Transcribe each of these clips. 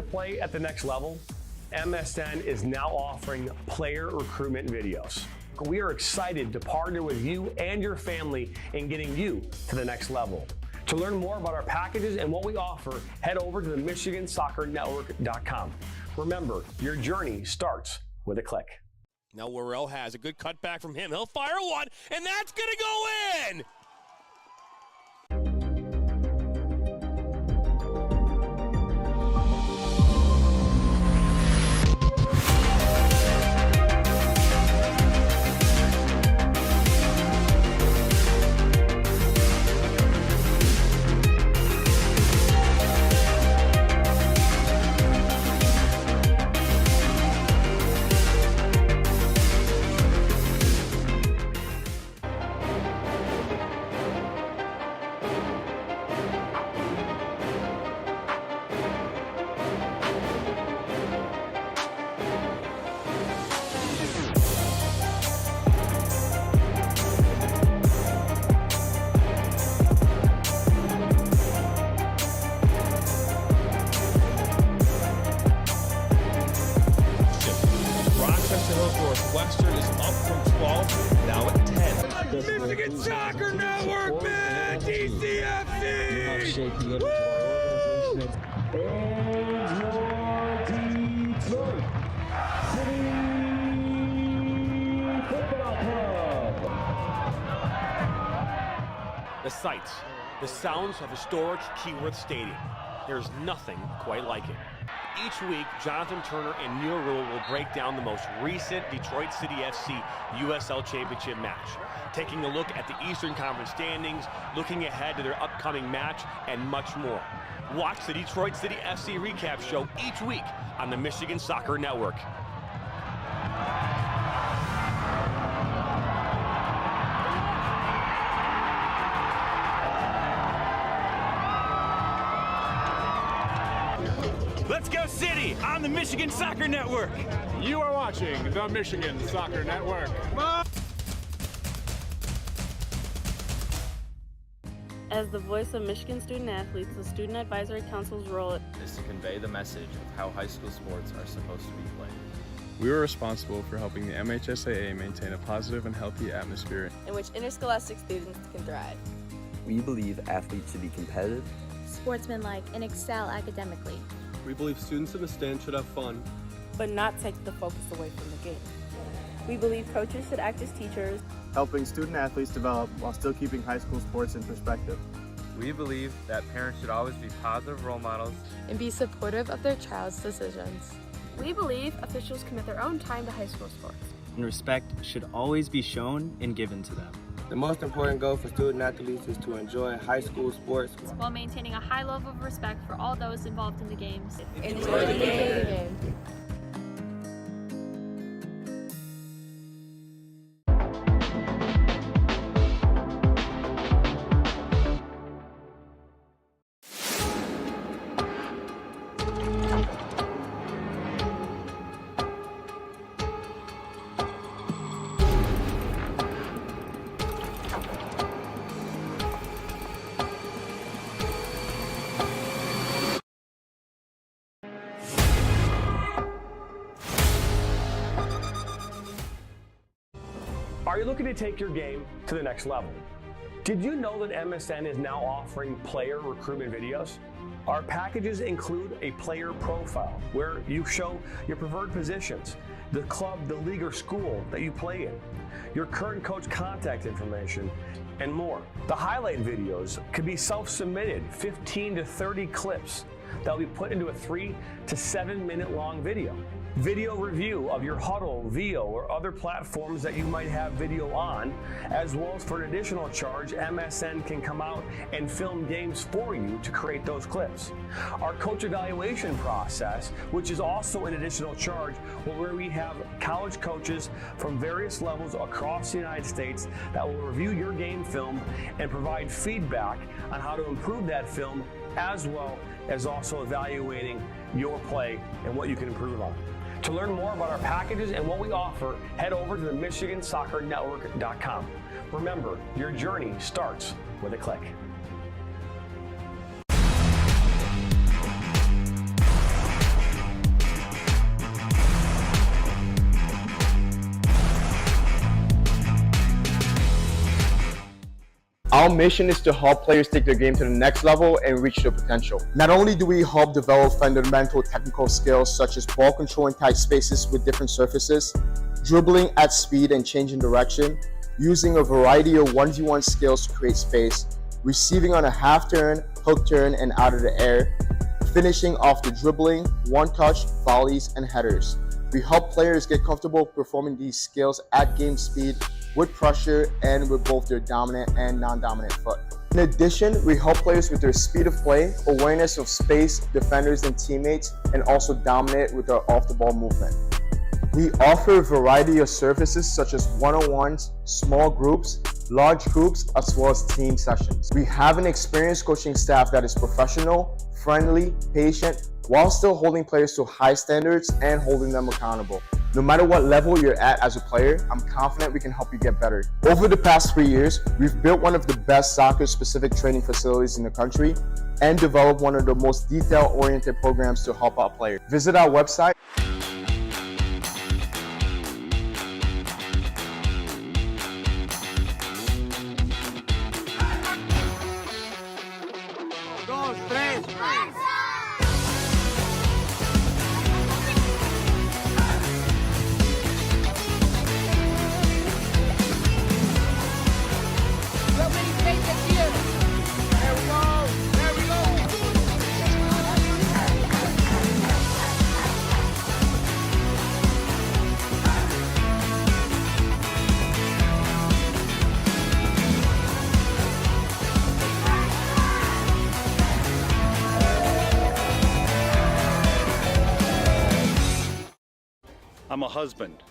play at the next level? MSN is now offering player recruitment videos. We are excited to partner with you and your family in getting you to the next level. To learn more about our packages and what we offer, head over to the MichiganSoccerNetwork.com. Remember, your journey starts with a click. Now Worrell has a good cutback from him. He'll fire one, and that's going to go in! Northwestern is up from 12, now at 10. Michigan Soccer Network, man! DCFC! Woo! And your Detroit City Football Club. The sights, the sounds of historic Keyworth Stadium. There's nothing quite like it. Each week, Jonathan Turner and Neil Rule will break down the most recent Detroit City FC USL Championship match, taking a look at the Eastern Conference standings, looking ahead to their upcoming match, and much more. Watch the Detroit City FC recap show each week on the Michigan Soccer Network. Let's go City on the Michigan Soccer Network. You are watching the Michigan Soccer Network. As the voice of Michigan student athletes, the Student Advisory Council's role is to convey the message of how high school sports are supposed to be played. We are responsible for helping the MHSAA maintain a positive and healthy atmosphere in which interscholastic students can thrive. We believe athletes should be competitive, sportsmanlike, and excel academically. We believe students in the stands should have fun, but not take the focus away from the game. We believe coaches should act as teachers, helping student athletes develop while still keeping high school sports in perspective. We believe that parents should always be positive role models and be supportive of their child's decisions. We believe officials commit their own time to high school sports. And respect should always be shown and given to them. The most important goal for student athletes is to enjoy high school sports while maintaining a high level of respect for all those involved in the games. Enjoy the game. Are you looking to take your game to the next level? Did you know that MSN is now offering player recruitment videos? Our packages include a player profile where you show your preferred positions, the club, the league, or school that you play in, your current coach contact information, and more. The highlight videos could be self-submitted, 15 to 30 clips that will be put into a 3 to 7 minute long video. Video review of your Huddle, VIO, or other platforms that you might have video on, as well as for an additional charge, MSN can come out and film games for you to create those clips. Our coach evaluation process, which is also an additional charge, where we have college coaches from various levels across the United States that will review your game film and provide feedback on how to improve that film, as well as also evaluating your play and what you can improve on. To learn more about our packages and what we offer, head over to the MichiganSoccerNetwork.com. Remember, your journey starts with a click. Our mission is to help players take their game to the next level and reach their potential. Not only do we help develop fundamental technical skills such as ball control in tight spaces with different surfaces, dribbling at speed and changing direction, using a variety of 1v1 skills to create space, receiving on a half turn, hook turn, and out of the air, finishing off the dribbling, one-touch, volleys, and headers. We help players get comfortable performing these skills at game speed with pressure and with both their dominant and non-dominant foot. In addition, we help players with their speed of play, awareness of space, defenders and teammates, and also dominate with our off-the-ball movement. We offer a variety of services such as one-on-ones, small groups, large groups, as well as team sessions. We have an experienced coaching staff that is professional, friendly, patient, while still holding players to high standards and holding them accountable. No matter what level you're at as a player, I'm confident we can help you get better. Over the past 3 years, we've built one of the best soccer-specific training facilities in the country and developed one of the most detail-oriented programs to help out players. Visit our website. I'm a husband.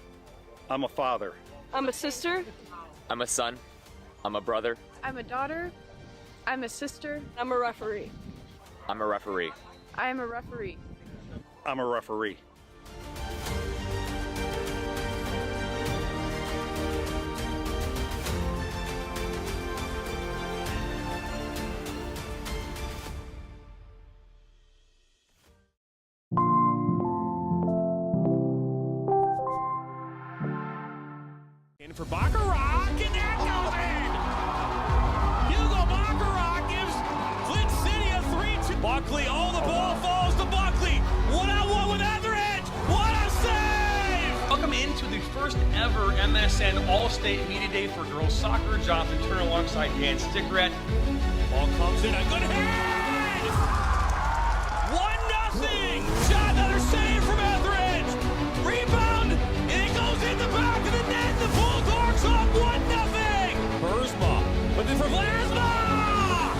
I'm a father. I'm a sister. I'm a son. I'm a brother. I'm a daughter. I'm a sister. I'm a referee. I'm a referee. I am a referee. I'm a referee. For Baccarat, and that goes in! Hugo Baccarat gives Flint City a 3-2. Buckley, the ball falls to Buckley. One-on-one with Etheridge. What a save! Welcome into the first ever MSN All-State Media Day for girls soccer. Jonathan Turner alongside Dan Stickrat. Ball comes in, a good head! 1-0! Shot, another save from Etheridge! Rebound, and it goes in the back of the net. The Bulldogs up 1-0! Burzma, but then for Vlasma!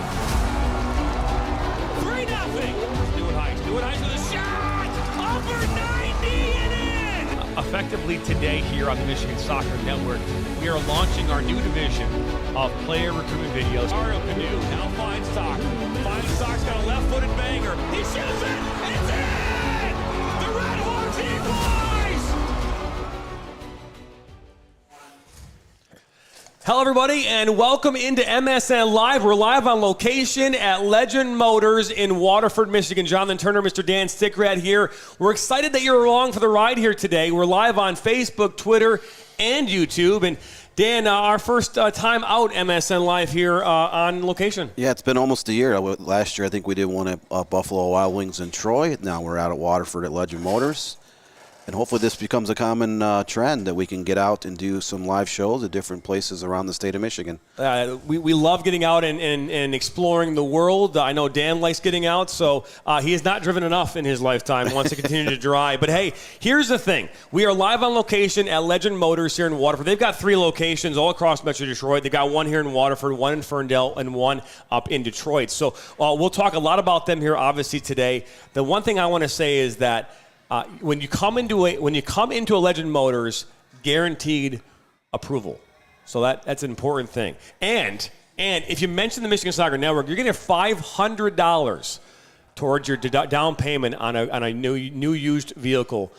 3-0! Stewart Heights with a shot! Upper 90 and in! Effectively today here on the Michigan Soccer Network, we are launching our new division of player recruitment videos. Mario Canoe now finds Sock. Sock's got a left-footed banger. He shoots it, and it's in! The Red Hawks equalize! Hello, everybody, and welcome into MSN Live. We're live on location at Legend Motors in Waterford, Michigan. Jonathan Turner, Mr. Dan Stickrat here. We're excited that you're along for the ride here today. We're live on Facebook, Twitter, and YouTube. And Dan, our first time out MSN Live here on location. Yeah, it's been almost a year. Last year, I think we did one at Buffalo Wild Wings in Troy. Now we're out at Waterford at Legend Motors. And hopefully this becomes a common trend that we can get out and do some live shows at different places around the state of Michigan. We love getting out and exploring the world. I know Dan likes getting out, so he has not driven enough in his lifetime and wants to continue to drive. But, hey, here's the thing. We are live on location at Legend Motors here in Waterford. They've got 3 locations all across Metro Detroit. They got one here in Waterford, one in Ferndale, and one up in Detroit. So we'll talk a lot about them here, obviously, today. The one thing I want to say is that when you come into a Legend Motors, guaranteed approval. So that's an important thing. And if you mention the Michigan Soccer Network, you're getting $500 towards your down payment on a new used vehicle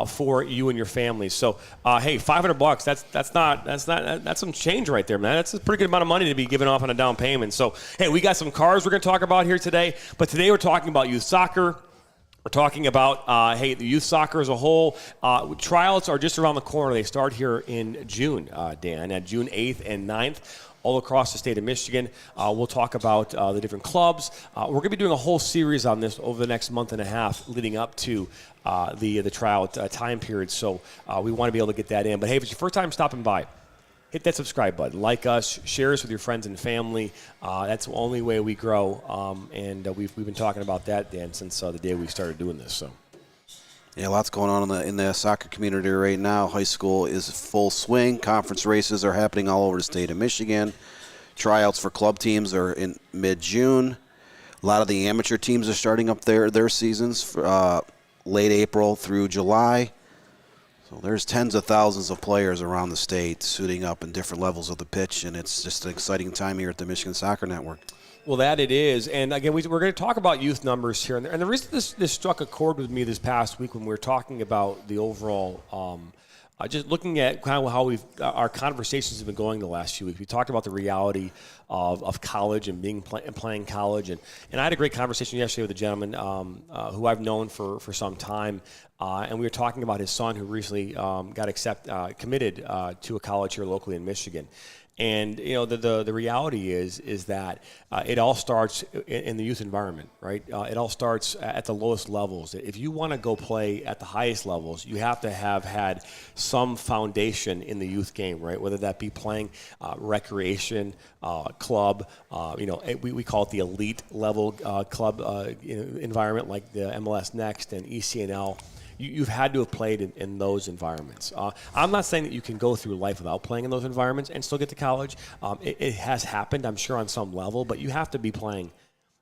for you and your family. So hey, $500 that's some change right there, man. That's a pretty good amount of money to be giving off on a down payment. So hey, we got some cars we're going to talk about here today, but today we're talking about youth soccer. We're talking about, the youth soccer as a whole. Tryouts are just around the corner. They start here in June, Dan, at June 8th and 9th. All across the state of Michigan. We'll talk about the different clubs. We're going to be doing a whole series on this over the next month and a half leading up to the tryout time period. So we want to be able to get that in. But, hey, if it's your first time stopping by, hit that subscribe button. Like us. Share us with your friends and family. That's the only way we grow. And we've been talking about that, Dan, since the day we started doing this. So. Yeah, lots going on in the soccer community right now. High school is full swing. Conference races are happening all over the state of Michigan. Tryouts for club teams are in mid-June. A lot of the amateur teams are starting up their seasons for, late April through July. So there's tens of thousands of players around the state suiting up in different levels of the pitch, and it's just an exciting time here at the Michigan Soccer Network. Well, that it is. And, again, we're going to talk about youth numbers here. And the reason this struck a chord with me this past week when we were talking about the overall just looking at kind of how our conversations have been going the last few weeks. We talked about the reality of college and playing college. And I had a great conversation yesterday with a gentleman who I've known for some time. And we were talking about his son who recently got committed to a college here locally in Michigan. And, the reality is that it all starts in the youth environment, right? It all starts at the lowest levels. If you want to go play at the highest levels, you have to have had some foundation in the youth game, right? Whether that be playing recreation, club, we call it the elite level club environment like the MLS Next and ECNL. You've had to have played in those environments. I'm not saying that you can go through life without playing in those environments and still get to college. It has happened, I'm sure, on some level, but you have to be playing,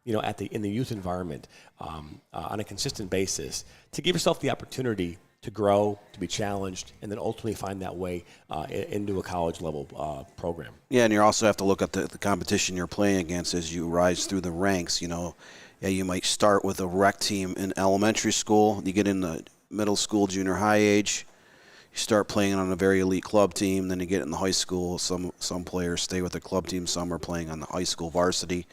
in the youth environment on a consistent basis to give yourself the opportunity to grow, to be challenged, and then ultimately find that way into a college level program. Yeah, and you also have to look at the competition you're playing against as you rise through the ranks. You might start with a rec team in elementary school. You get in the middle school, junior high age. You start playing on a very elite club team. Then you get in the high school. Some players stay with the club team. Some are playing on the high school varsity.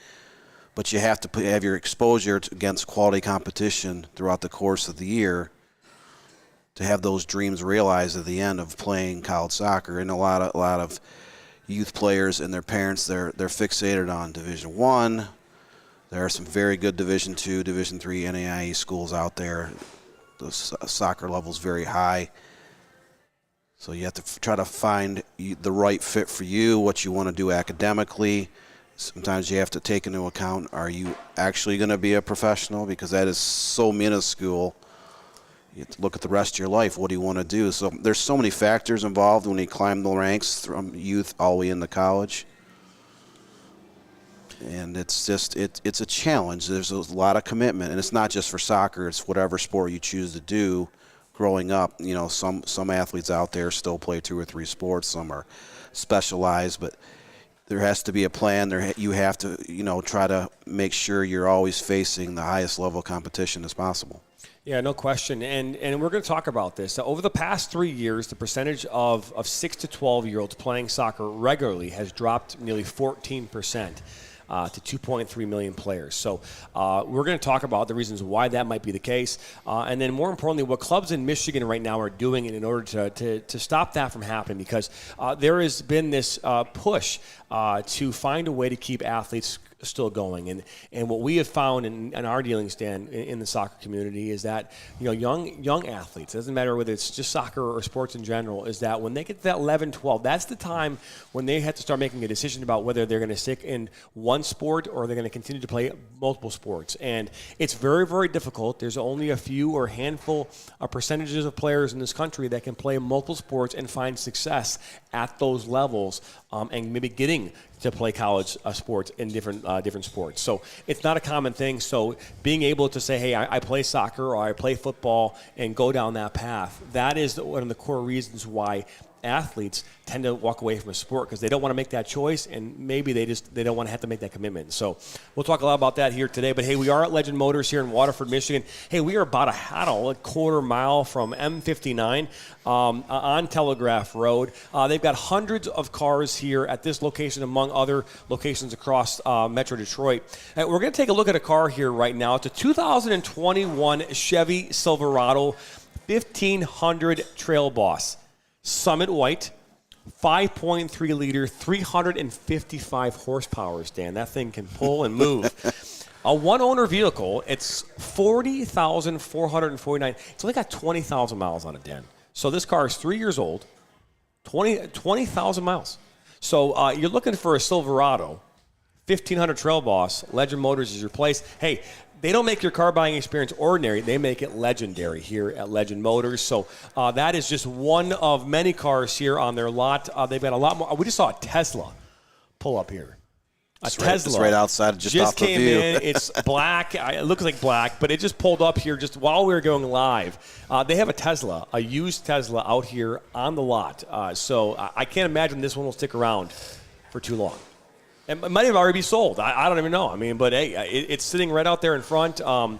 But you have to have your exposure against quality competition throughout the course of the year to have those dreams realized at the end of playing college soccer. And a lot of youth players and their parents, they're fixated on Division I. There are some very good Division II, Division III NAIA schools out there. The soccer level is very high. So you have to try to find the right fit for you, what you want to do academically. Sometimes you have to take into account, are you actually going to be a professional? Because that is so minuscule. You have to look at the rest of your life. What do you want to do? So there's so many factors involved when you climb the ranks from youth all the way into college. And it's a challenge. There's a lot of commitment, and it's not just for soccer. It's whatever sport you choose to do. Growing up, some athletes out there still play 2 or 3 sports. Some are specialized, but there has to be a plan. You have to, try to make sure you're always facing the highest level of competition as possible. Yeah, no question. And we're going to talk about this. Over the past 3 years, the percentage of 6 to 12-year-olds playing soccer regularly has dropped nearly 14%. To 2.3 million players. So we're going to talk about the reasons why that might be the case. And then more importantly, what clubs in Michigan right now are doing in order to stop that from happening, because there has been this push to find a way to keep athletes still going. And what we have found in our dealings, Dan, in the soccer community is that, young athletes, it doesn't matter whether it's just soccer or sports in general, is that when they get to that 11, 12, that's the time when they have to start making a decision about whether they're going to stick in one sport or they're going to continue to play multiple sports. And it's very, very difficult. There's only a few or handful of percentages of players in this country that can play multiple sports and find success at those levels, and maybe getting to play college sports in different sports. So it's not a common thing. So being able to say, hey, I play soccer or I play football and go down that path, that is one of the core reasons why athletes tend to walk away from a sport because they don't want to make that choice, and maybe they don't want to have to make that commitment. So we'll talk a lot about that here today. But hey, we are at Legend Motors here in Waterford, Michigan. Hey, we are about a quarter mile from M59 on Telegraph Road. They've got hundreds of cars here at this location, among other locations across Metro Detroit. We're going to take a look at a car here right now. It's a 2021 Chevy Silverado 1500 Trail Boss, Summit White, 5.3 liter, 355 horsepower, Stan. That thing can pull and move. A one-owner vehicle. It's 40,449. It's only got 20,000 miles on it, Dan. So this car is 3 years old, 20,000 miles. So you're looking for a Silverado, 1500 Trail Boss. Legend Motors is your place. Hey, they don't make your car buying experience ordinary. They make it legendary here at Legend Motors. So that is just one of many cars here on their lot. They've got a lot more. We just saw a Tesla pull up here. Tesla. It's right outside, just off the came view. in. It's black. It looks like black, but it just pulled up here just while we were going live. They have a Tesla, a used Tesla out here on the lot. So I can't imagine this one will stick around for too long. It might have already be sold. I don't even know. I mean, but hey, it's sitting right out there in front, and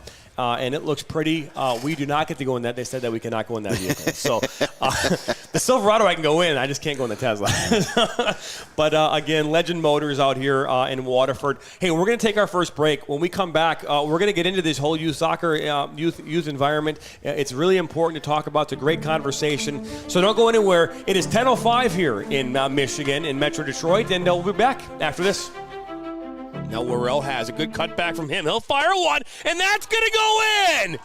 it looks pretty. We do not get to go in that. They said that we cannot go in that vehicle. So the Silverado I can go in. I just can't go in the Tesla. But again, Legend Motors out here in Waterford. Hey, we're going to take our first break. When we come back, we're going to get into this whole youth soccer, youth environment. It's really important to talk about. It's a great conversation. So don't go anywhere. It is 10:05 here in Michigan, in Metro Detroit, and we'll be back after this. Now Worrell has a good cutback from him. He'll fire one, and that's going to go in!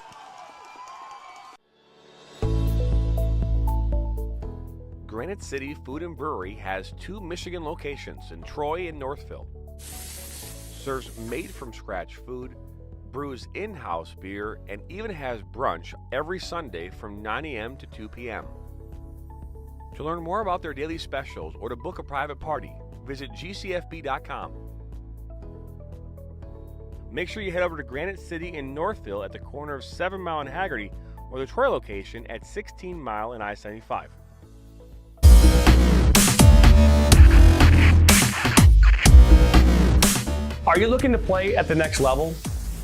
Granite City Food and Brewery has 2 Michigan locations in Troy and Northville. Serves made-from-scratch food, brews in-house beer, and even has brunch every Sunday from 9 a.m. to 2 p.m. To learn more about their daily specials or to book a private party, visit gcfb.com. Make sure you head over to Granite City in Northville at the corner of 7 Mile and Haggerty, or the Troy location at 16 Mile and I-75. Are you looking to play at the next level?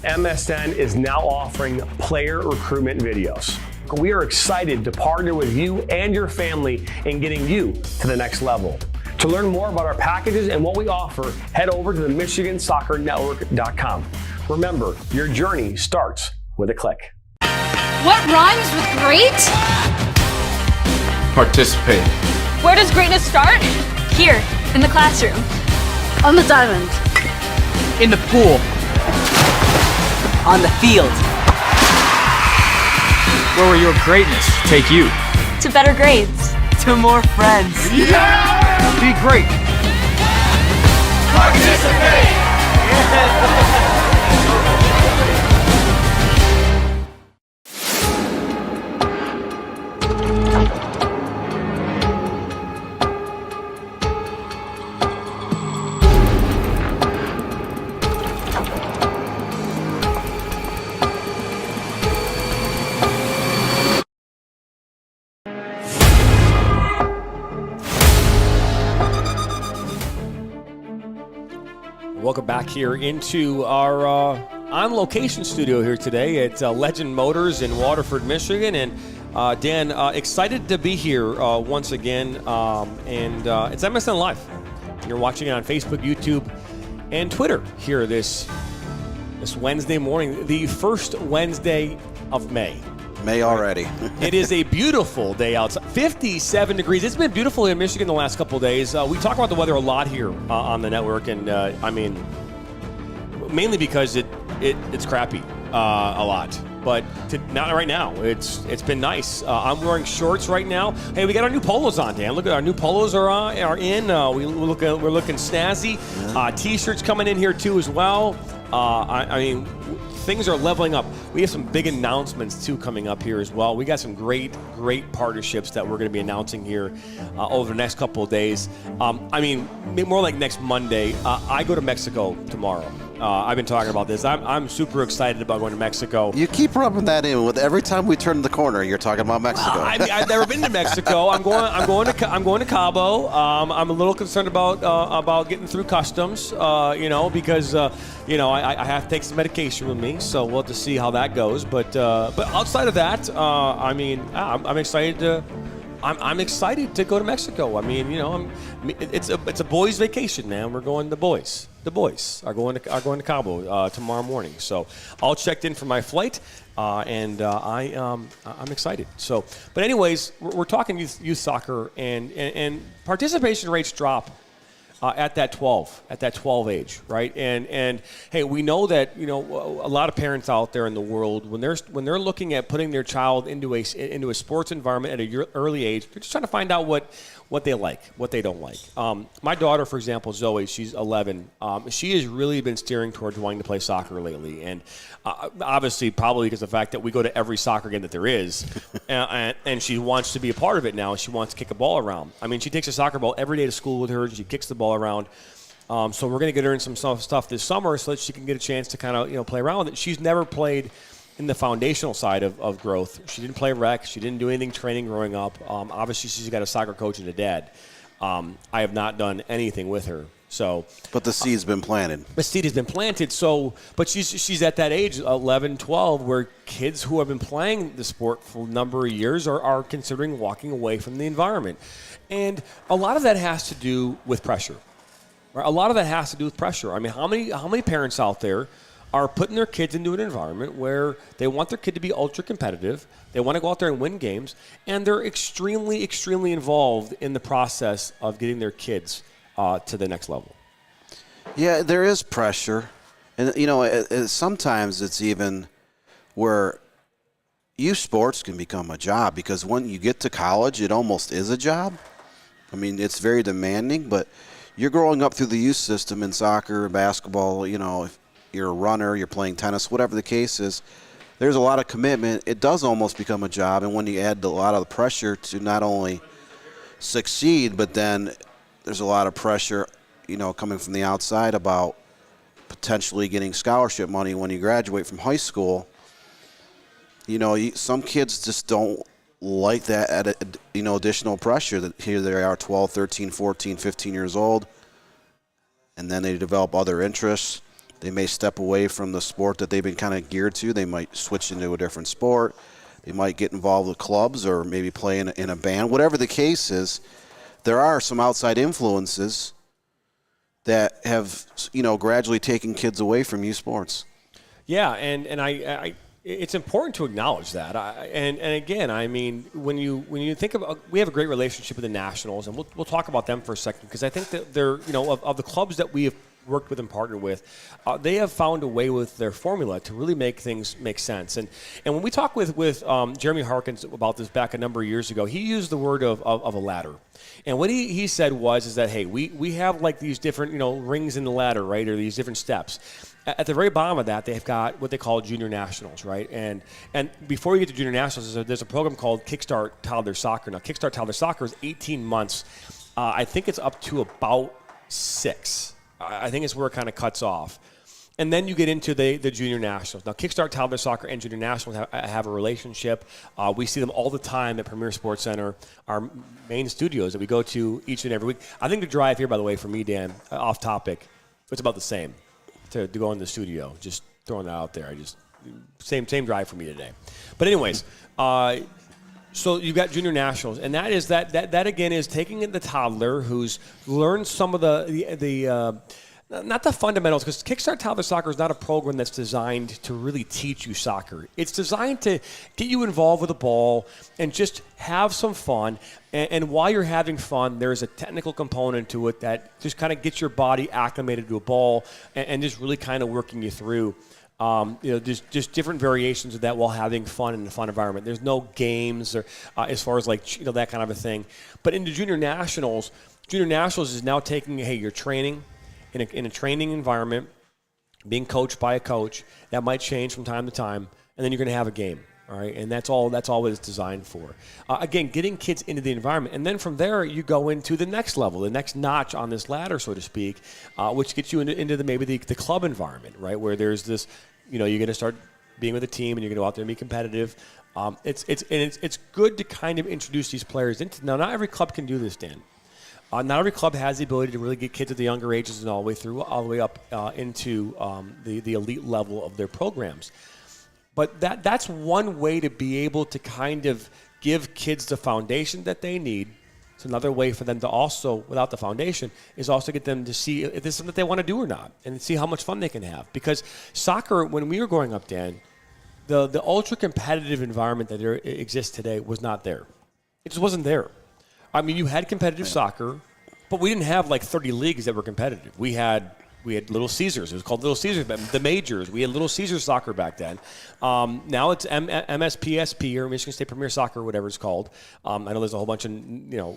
MSN is now offering player recruitment videos. We are excited to partner with you and your family in getting you to the next level. To learn more about our packages and what we offer, head over to the MichiganSoccerNetwork.com. Remember, your journey starts with a click. What rhymes with great? Participate. Where does greatness start? Here, in the classroom. On the diamond. In the pool. On the field. Where will your greatness take you? To better grades. To more friends. Yeah! Be great. Participate! Welcome back here into our on-location studio here today at Legend Motors in Waterford, Michigan. And Dan, excited to be here once again. And it's MSN Live. You're watching it on Facebook, YouTube, and Twitter here this Wednesday morning, the first Wednesday of May. May already. It is a beautiful day outside. 57 degrees. It's been beautiful in Michigan the last couple of days. We talk about the weather a lot here on the network, and I mean, mainly because it's crappy a lot. But not right now. It's been nice. I'm wearing shorts right now. Hey, we got our new polos on, Dan. Look at our new polos are in. We're looking snazzy. T-shirts coming in here too as well. I mean, things are leveling up. We have some big announcements, too, coming up here as well. We got some great partnerships that we're going to be announcing here over the next couple of days. More like next Monday. I go to Mexico tomorrow. I've been talking about this. I'm super excited about going to Mexico. You keep rubbing that in with every time we turn the corner. You're talking about Mexico. I've never been to Mexico. I'm going to Cabo. I'm a little concerned about getting through customs. Because I have to take some medication with me. So we'll have to see how that goes. But outside of that, I'm excited to. I'm excited to go to Mexico. It's a boys' vacation, man. We're going. The boys are going to Cabo tomorrow morning. So all checked in for my flight, and I'm excited. So, but anyways, we're talking youth soccer, and participation rates drop at that 12 age, right? And hey, we know that a lot of parents out there in the world, when they're looking at putting their child into a sports environment at an early age, they're just trying to find out what they like, what they don't like. My daughter, for example, Zoe, she's 11. She has really been steering towards wanting to play soccer lately, and obviously probably because of the fact that we go to every soccer game that there is, and she wants to be a part of it now. She wants to kick a ball around. She takes a soccer ball every day to school with her, and she kicks the ball around. So we're going to get her in some stuff this summer so that she can get a chance to kind of play around with it. She's never played in the foundational side of growth. She didn't play rec. She didn't do anything training growing up. Obviously, she's got a soccer coach and a dad. I have not done anything with her. So, but the seed's been planted. The seed has been planted. So, but she's at that age, 11, 12, where kids who have been playing the sport for a number of years are considering walking away from the environment. And a lot of that has to do with pressure. Right? A lot of that has to do with pressure. How many parents out there are putting their kids into an environment where they want their kid to be ultra competitive, they want to go out there and win games, and they're extremely, extremely involved in the process of getting their kids to the next level? Yeah, there is pressure. And, sometimes it's even where youth sports can become a job, because when you get to college, it almost is a job. It's very demanding, but you're growing up through the youth system in soccer, basketball, if you're a runner, you're playing tennis, whatever the case is, there's a lot of commitment. It does almost become a job, and when you add a lot of the pressure to not only succeed, but then there's a lot of pressure, coming from the outside about potentially getting scholarship money when you graduate from high school. Some kids just don't like that additional pressure that here they are 12, 13, 14, 15 years old, and then they develop other interests. They may step away from the sport that they've been kind of geared to. They might switch into a different sport. They might get involved with clubs or maybe play in a band. Whatever the case is, there are some outside influences that have, gradually taken kids away from youth sports. Yeah, and I it's important to acknowledge that. And again, when you think about, we have a great relationship with the Nationals, and we'll talk about them for a second, because I think that they're, of the clubs that we have worked with and partnered with, they have found a way with their formula to really make things make sense. And when we talked with Jeremy Harkins about this back a number of years ago, he used the word of a ladder. And what he said is that, hey, we have like these different, rings in the ladder, right, or these different steps. At the very bottom of that, they've got what they call junior nationals, right? And before you get to junior nationals, there's a program called Kickstart Toddler Soccer. Now, Kickstart Toddler Soccer is 18 months. I think it's up to about 6. I think it's where it kind of cuts off. And then you get into the junior nationals. Now, Kickstart Toddler Soccer and junior nationals have a relationship. We see them all the time at Premier Sports Center, our main studios that we go to each and every week. I think the drive here, by the way, for me, Dan, off topic, it's about the same to go in the studio. Just throwing that out there. Same drive for me today. But anyways, so you've got junior nationals, and that again is taking the toddler who's learned some of the not the fundamentals, because Kickstart Toddler Soccer is not a program that's designed to really teach you soccer. It's designed to get you involved with the ball and just have some fun. And while you're having fun, there's a technical component to it that just kind of gets your body acclimated to a ball and just really kind of working you through. Just different variations of that while having fun in a fun environment. There's no games or as far as that kind of a thing. But into junior nationals is now taking, hey, you're training in a training environment. being coached by a coach. That might change from time to time, and then you're going to have a game. All right, and that's all what it's designed for. Again, getting kids into the environment, and then from there you go into the next level, the next notch on this ladder, so to speak, which gets you into maybe the club environment, right, where there's this, you're going to start being with a team, and you're going to go out there and be competitive. It's good to kind of introduce these players into. Now, not every club can do this, Dan. Not every club has the ability to really get kids at the younger ages and all the way up into the elite level of their programs. But that's one way to be able to kind of give kids the foundation that they need. It's another way for them to also, without the foundation, is also get them to see if this is something that they want to do or not, and see how much fun they can have. Because soccer, when we were growing up, Dan, the ultra-competitive environment that there exists today was not there. It just wasn't there. I mean, you had competitive soccer, but we didn't have like 30 leagues that were competitive. We had Little Caesars. It was called Little Caesars, the majors. We had Little Caesars soccer back then. Now it's MSPSP, or Michigan State Premier Soccer, or whatever it's called. I know there's a whole bunch of,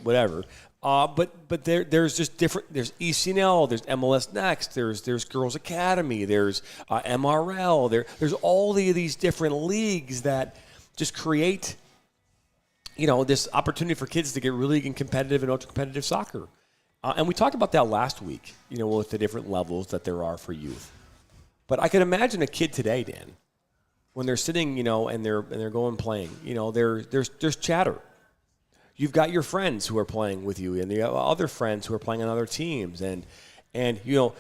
whatever. But there's just different. There's ECNL. There's MLS Next. There's Girls Academy. There's MRL. There's all these different leagues that just create, this opportunity for kids to get really competitive and ultra-competitive soccer. And we talked about that last week, with the different levels that there are for youth. But I can imagine a kid today, Dan, when they're sitting, and they're going playing, there's chatter. You've got your friends who are playing with you, and the other friends who are playing on other teams, and you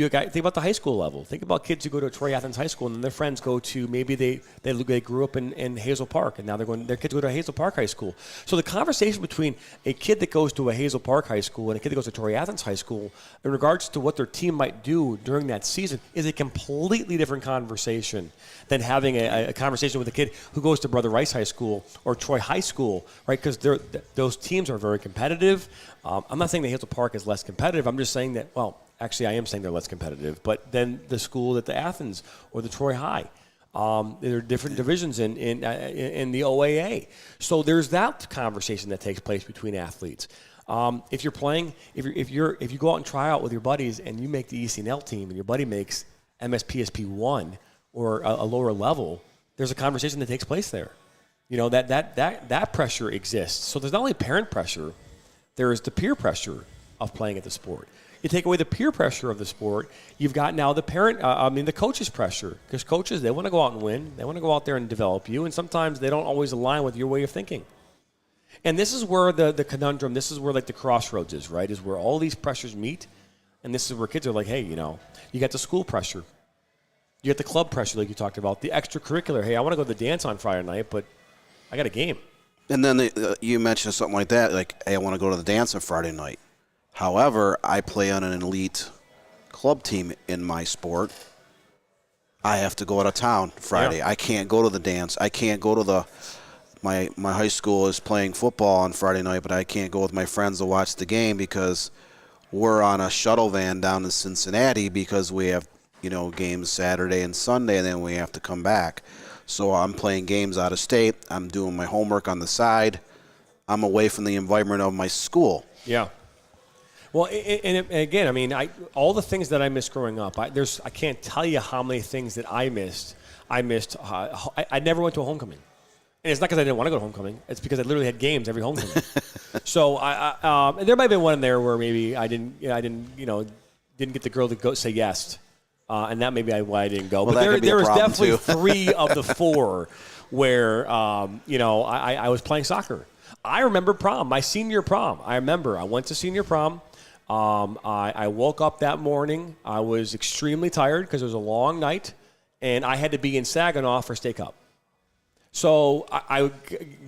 got think about the high school level. Think about kids who go to Troy Athens High School, and then their friends go to, maybe they grew up in Hazel Park, and now their kids go to Hazel Park High School. So the conversation between a kid that goes to a Hazel Park High School and a kid that goes to Troy Athens High School in regards to what their team might do during that season is a completely different conversation than having a conversation with a kid who goes to Brother Rice High School or Troy High School, right? Because those teams are very competitive. I'm not saying that Hazel Park is less competitive. I'm just saying that, actually, I am saying they're less competitive. But then the school at the Athens or the Troy High, there are different divisions in the OAA. So there's that conversation that takes place between athletes. If you're playing, if you go out and try out with your buddies and you make the ECNL team and your buddy makes MSPSP 1 or a lower level, there's a conversation that takes place there. That pressure exists. So there's not only parent pressure, there is the peer pressure of playing at the sport. You take away the peer pressure of the sport, you've got now the the coach's pressure. Because coaches, they want to go out and win. They want to go out there and develop you, and sometimes they don't always align with your way of thinking. And this is where the conundrum, this is where like the crossroads is, right? Is where all these pressures meet, and this is where kids are like, hey, you got the school pressure. You got the club pressure like you talked about. The extracurricular, hey, I want to go to the dance on Friday night, but I got a game. And then you mentioned something like that, like, hey, I want to go to the dance on Friday night. However, I play on an elite club team in my sport. I have to go out of town Friday. Yeah. I can't go to the dance. I can't go to my high school is playing football on Friday night, but I can't go with my friends to watch the game because we're on a shuttle van down in Cincinnati because we have, games Saturday and Sunday, and then we have to come back. So I'm playing games out of state. I'm doing my homework on the side. I'm away from the environment of my school. Yeah. Well, and again, all the things that I missed growing up, I can't tell you how many things that I missed. I never went to a homecoming. And it's not because I didn't want to go to homecoming. It's because I literally had games every homecoming. So and there might have been one in there where maybe I didn't get the girl to go say yes. And that may be why I didn't go. Well, but there was definitely too. 3 of the 4 where, I was playing soccer. I remember prom, my senior prom. I went to senior prom. I woke up that morning. I was extremely tired because it was a long night, and I had to be in Saginaw for State Cup. So I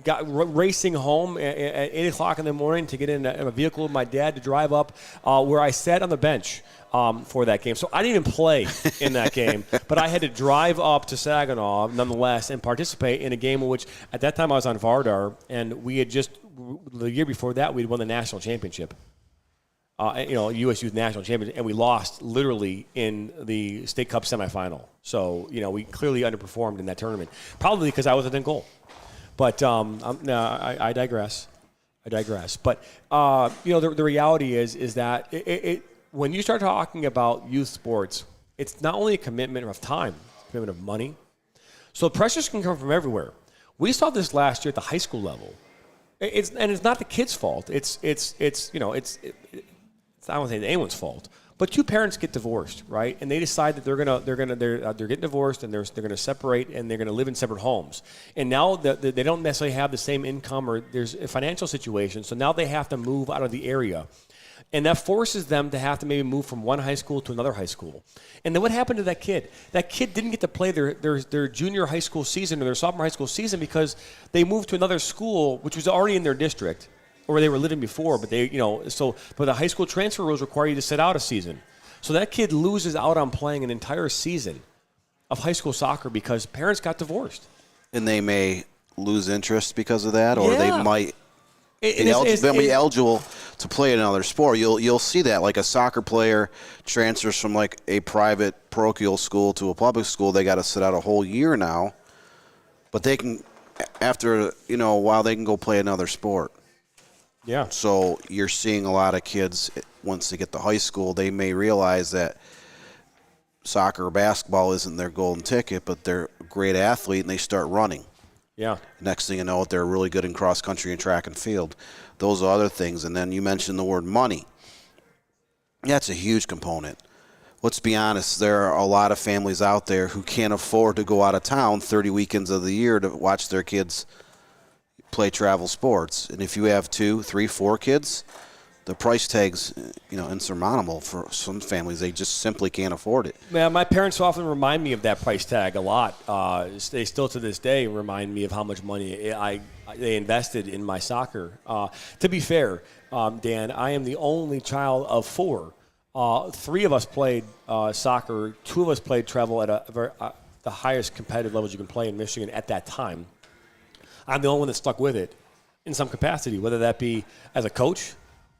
got racing home at 8 o'clock in the morning to get in a vehicle with my dad to drive up where I sat on the bench for that game. So I didn't even play in that game, but I had to drive up to Saginaw nonetheless and participate in a game in which at that time I was on Vardar, and we had just, the year before that, we'd won the national championship. U.S. Youth National Championship, and we lost literally in the State Cup semifinal. So, we clearly underperformed in that tournament, probably because I wasn't in goal. But I digress. But, the reality is that when you start talking about youth sports, It's not only a commitment of time, it's a commitment of money. So pressures can come from everywhere. We saw this last year at the high school level. It's not the kid's fault. It's I don't think anyone's fault. But two parents get divorced, right? And they decide that they're getting divorced and they're going to separate and they're going to live in separate homes. And now they don't necessarily have the same income or there's a financial situation. So now they have to move out of the area. And that forces them to have to maybe move from one high school to another high school. And then what happened to that kid? That kid didn't get to play their junior high school season or their sophomore high school season because they moved to another school, which was already in their district, or where they were living before. But but the high school transfer rules require you to sit out a season. So that kid loses out on playing an entire season of high school soccer because parents got divorced. And they may lose interest because of that, or they might be eligible to play another sport. You'll see that, like a soccer player transfers from like a private parochial school to a public school. They got to sit out a whole year now, but they can, after a while, they can go play another sport. Yeah. So you're seeing a lot of kids, once they get to high school, they may realize that soccer or basketball isn't their golden ticket, but they're a great athlete and they start running. Yeah. Next thing you know, they're really good in cross country and track and field. Those are other things. And then you mentioned the word money. That's a huge component. Let's be honest, there are a lot of families out there who can't afford to go out of town 30 weekends of the year to watch their kids play travel sports. And if you have 2, 3, 4 kids, the price tag's insurmountable for some families. They just simply can't afford it. Man, my parents often remind me of that price tag a lot. They still to this day remind me of how much money they invested in my soccer. To be fair, Dan, I am the only child of 4. 3 of us played soccer. 2 of us played travel at the highest competitive levels you can play in Michigan at that time. I'm the only one that stuck with it in some capacity, whether that be as a coach,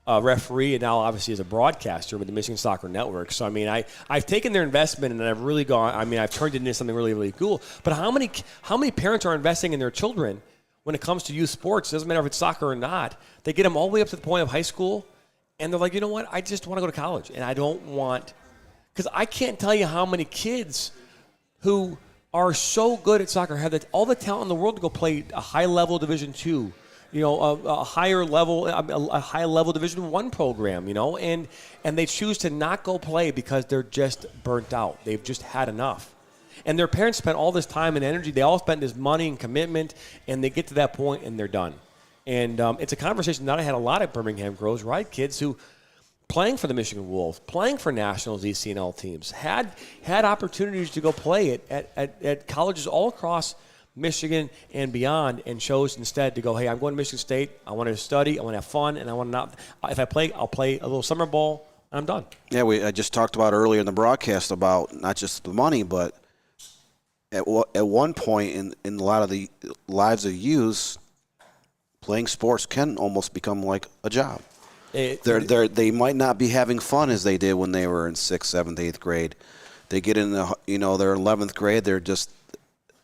a referee, and now obviously as a broadcaster with the Michigan Soccer Network. So, I mean, I've taken their investment and I've really I've turned it into something really, really cool. But how many parents are investing in their children when it comes to youth sports? It doesn't matter if it's soccer or not. They get them all the way up to the point of high school, and they're like, you know what? I just want to go to college, and I don't want – because I can't tell you how many kids who – are so good at soccer, have all the talent in the world to go play a high-level Division II, a higher level, a high-level Division I program, and they choose to not go play because they're just burnt out. They've just had enough. And their parents spent all this time and energy. They all spent this money and commitment, and they get to that point, and they're done. And it's a conversation that I had a lot at Birmingham Grows, right? Kids who playing for the Michigan Wolves, playing for Nationals, ECNL teams, had opportunities to go play it at colleges all across Michigan and beyond, and chose instead to go, hey, I'm going to Michigan State. I want to study. I want to have fun, and I want to not. If I play, I'll play a little summer ball, and I'm done. Yeah, I just talked about earlier in the broadcast about not just the money, but at one point in a lot of the lives of youth, playing sports can almost become like a job. They might not be having fun as they did when they were in 6th, 7th, 8th grade. They get in their 11th grade. They're just,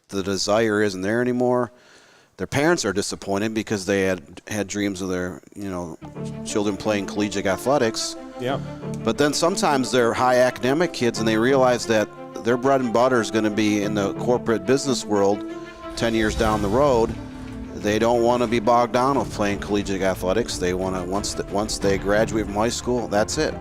the desire isn't there anymore. Their parents are disappointed because they had dreams of their children playing collegiate athletics. Yeah. But then sometimes they're high academic kids and they realize that their bread and butter is going to be in the corporate business world 10 years down the road. They don't want to be bogged down with playing collegiate athletics. They want to, once they graduate from high school, that's it.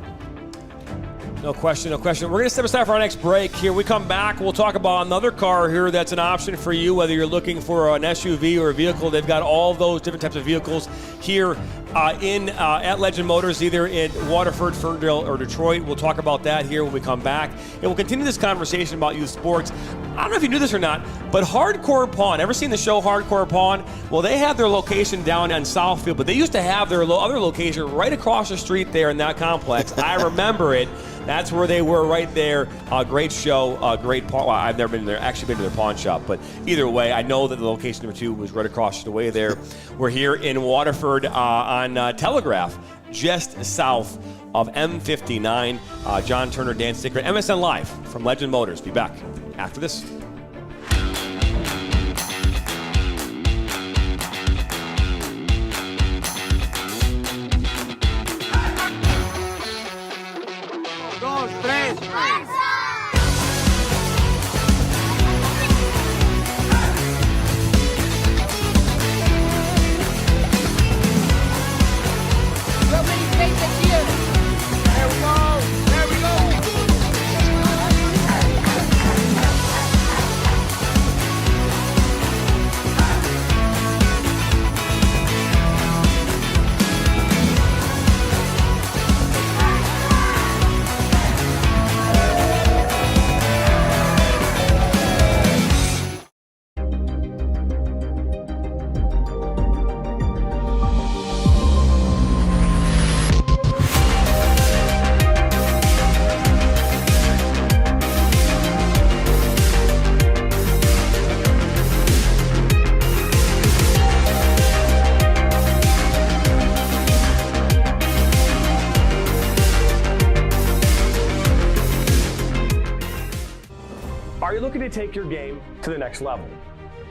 No question. We're going to step aside for our next break. Here we come back. We'll talk about another car here that's an option for you, whether you're looking for an SUV or a vehicle. They've got all those different types of vehicles here at Legend Motors, either in Waterford, Ferndale, or Detroit. We'll talk about that here when we come back. And we'll continue this conversation about youth sports. I don't know if you knew this or not, but Hardcore Pawn, ever seen the show Hardcore Pawn? Well, they have their location down on Southfield, but they used to have their other location right across the street there in that complex. I remember it. That's where they were right there. Great show, great pawn. Well, I've never been there, actually been to their pawn shop, but either way, I know that the location number 2 was right across the way there. We're here in Waterford on Telegraph, just south of M59. John Turner, Dan Sticker, MSN Live from Legend Motors. Be back after this. Are you looking to take your game to the next level?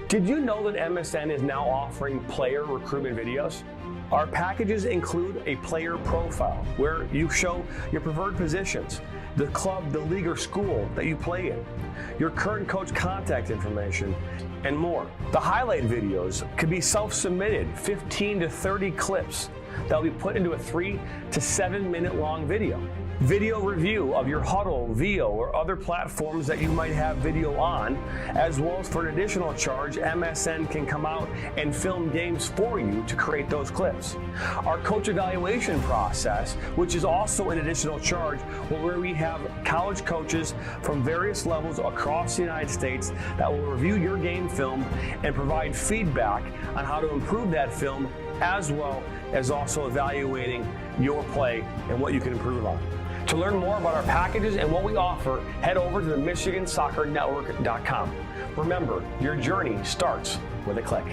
Did you know that MSN is now offering player recruitment videos? Our packages include a player profile where you show your preferred positions, the club, the league, or school that you play in, your current coach contact information, and more. The highlight videos could be self-submitted, 15 to 30 clips that will be put into a 3 to 7 minute long video. Video review of your Huddle, VO, or other platforms that you might have video on, as well as for an additional charge, MSN can come out and film games for you to create those clips. Our coach evaluation process, which is also an additional charge, where we have college coaches from various levels across the United States that will review your game film and provide feedback on how to improve that film, as well as also evaluating your play and what you can improve on. To learn more about our packages and what we offer, head over to the MichiganSoccerNetwork.com. Remember, your journey starts with a click.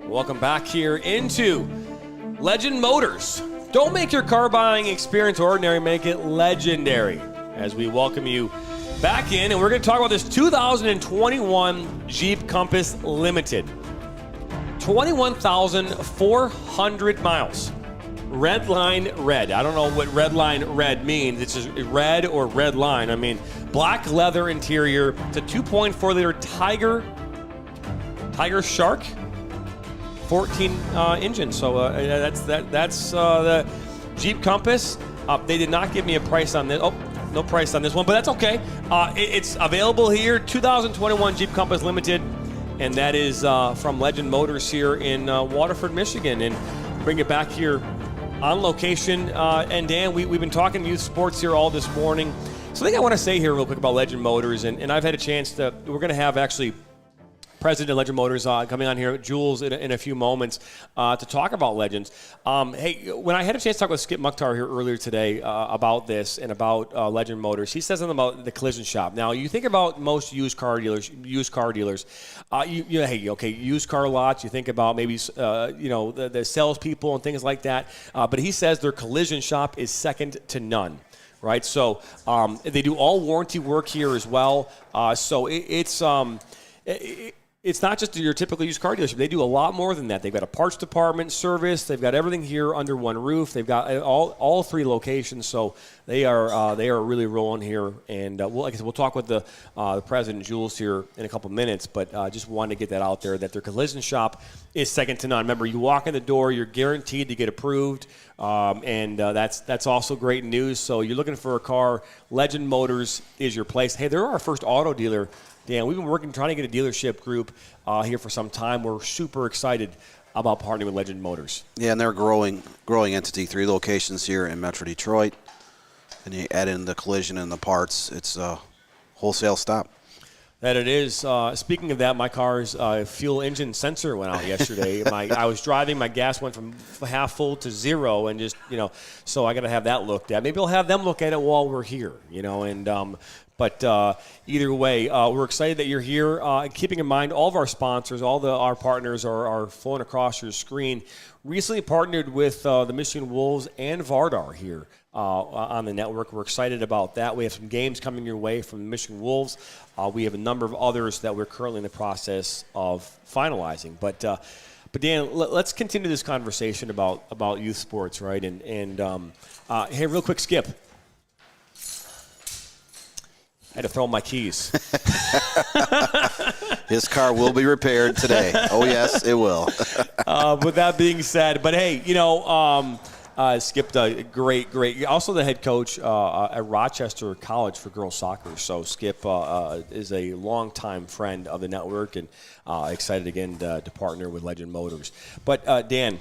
Welcome back here into Legend Motors. Don't make your car buying experience ordinary, make it legendary. As we welcome you back in, and we're going to talk about this 2021 Jeep Compass Limited. 21,400 miles. Red line red. I don't know what red line red means. It's just red or red line. I mean, black leather interior. It's a 2.4 liter Tiger Shark 14 engine. So that's the Jeep Compass. They did not give me a price on this. Oh, no price on this one, but that's okay. It's available here, 2021 Jeep Compass Limited, and that is from Legend Motors here in Waterford, Michigan. And bring it back here on location. And Dan, we've been talking youth sports here all this morning. So I think I want to say here real quick about Legend Motors, and I've had a chance to, we're going to have actually President of Legend Motors coming on here, Jules, in a few moments to talk about Legends. Hey, when I had a chance to talk with Skip Mukhtar here earlier today about this and about Legend Motors, he says something about the collision shop. Now, you think about most used car dealers. Used car lots. You think about maybe the salespeople and things like that. But he says their collision shop is second to none. Right, so they do all warranty work here as well. So it's not just your typical used car dealership. They do a lot more than that. They've got a parts department, service. They've got everything here under one roof. They've got all three locations, so they are really rolling here. And like I said, we'll talk with the president, Jules, here in a couple minutes. But just wanted to get that out there that their collision shop is second to none. Remember, you walk in the door, you're guaranteed to get approved, and that's also great news. So you're looking for a car, Legend Motors is your place. Hey, they're our first auto dealer. Dan, we've been trying to get a dealership group here for some time. We're super excited about partnering with Legend Motors. Yeah, and they're a growing entity. 3 locations here in Metro Detroit. And you add in the collision and the parts, it's a wholesale stop. That it is. Speaking of that, my car's fuel engine sensor went out yesterday. I was driving, my gas went from half full to 0, and so I got to have that looked at. Maybe I'll have them look at it while we're here, But either way, we're excited that you're here. Keeping in mind, all of our sponsors, our partners are flowing across your screen. Recently partnered with the Michigan Wolves and Vardar here on the network. We're excited about that. We have some games coming your way from the Michigan Wolves. We have a number of others that we're currently in the process of finalizing. But Dan, let's continue this conversation about youth sports, right? And hey, real quick, Skip. I had to throw my keys. His car will be repaired today. Oh, yes, it will. With that being said, but hey, Skip, great. Also the head coach at Rochester College for girls soccer. So Skip is a longtime friend of the network, and excited again to partner with Legend Motors. But Dan,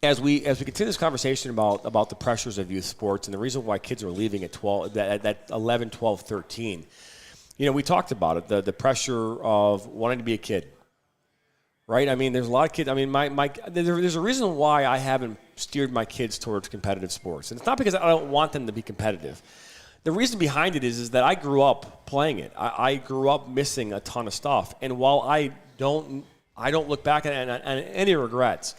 As we continue this conversation about the pressures of youth sports and the reason why kids are leaving at 11, 12, 13, we talked about it, the pressure of wanting to be a kid, right? I mean, there's a lot of kids. I mean, there's a reason why I haven't steered my kids towards competitive sports. And it's not because I don't want them to be competitive. The reason behind it is that I grew up playing it. I grew up missing a ton of stuff. And while I don't look back at any regrets,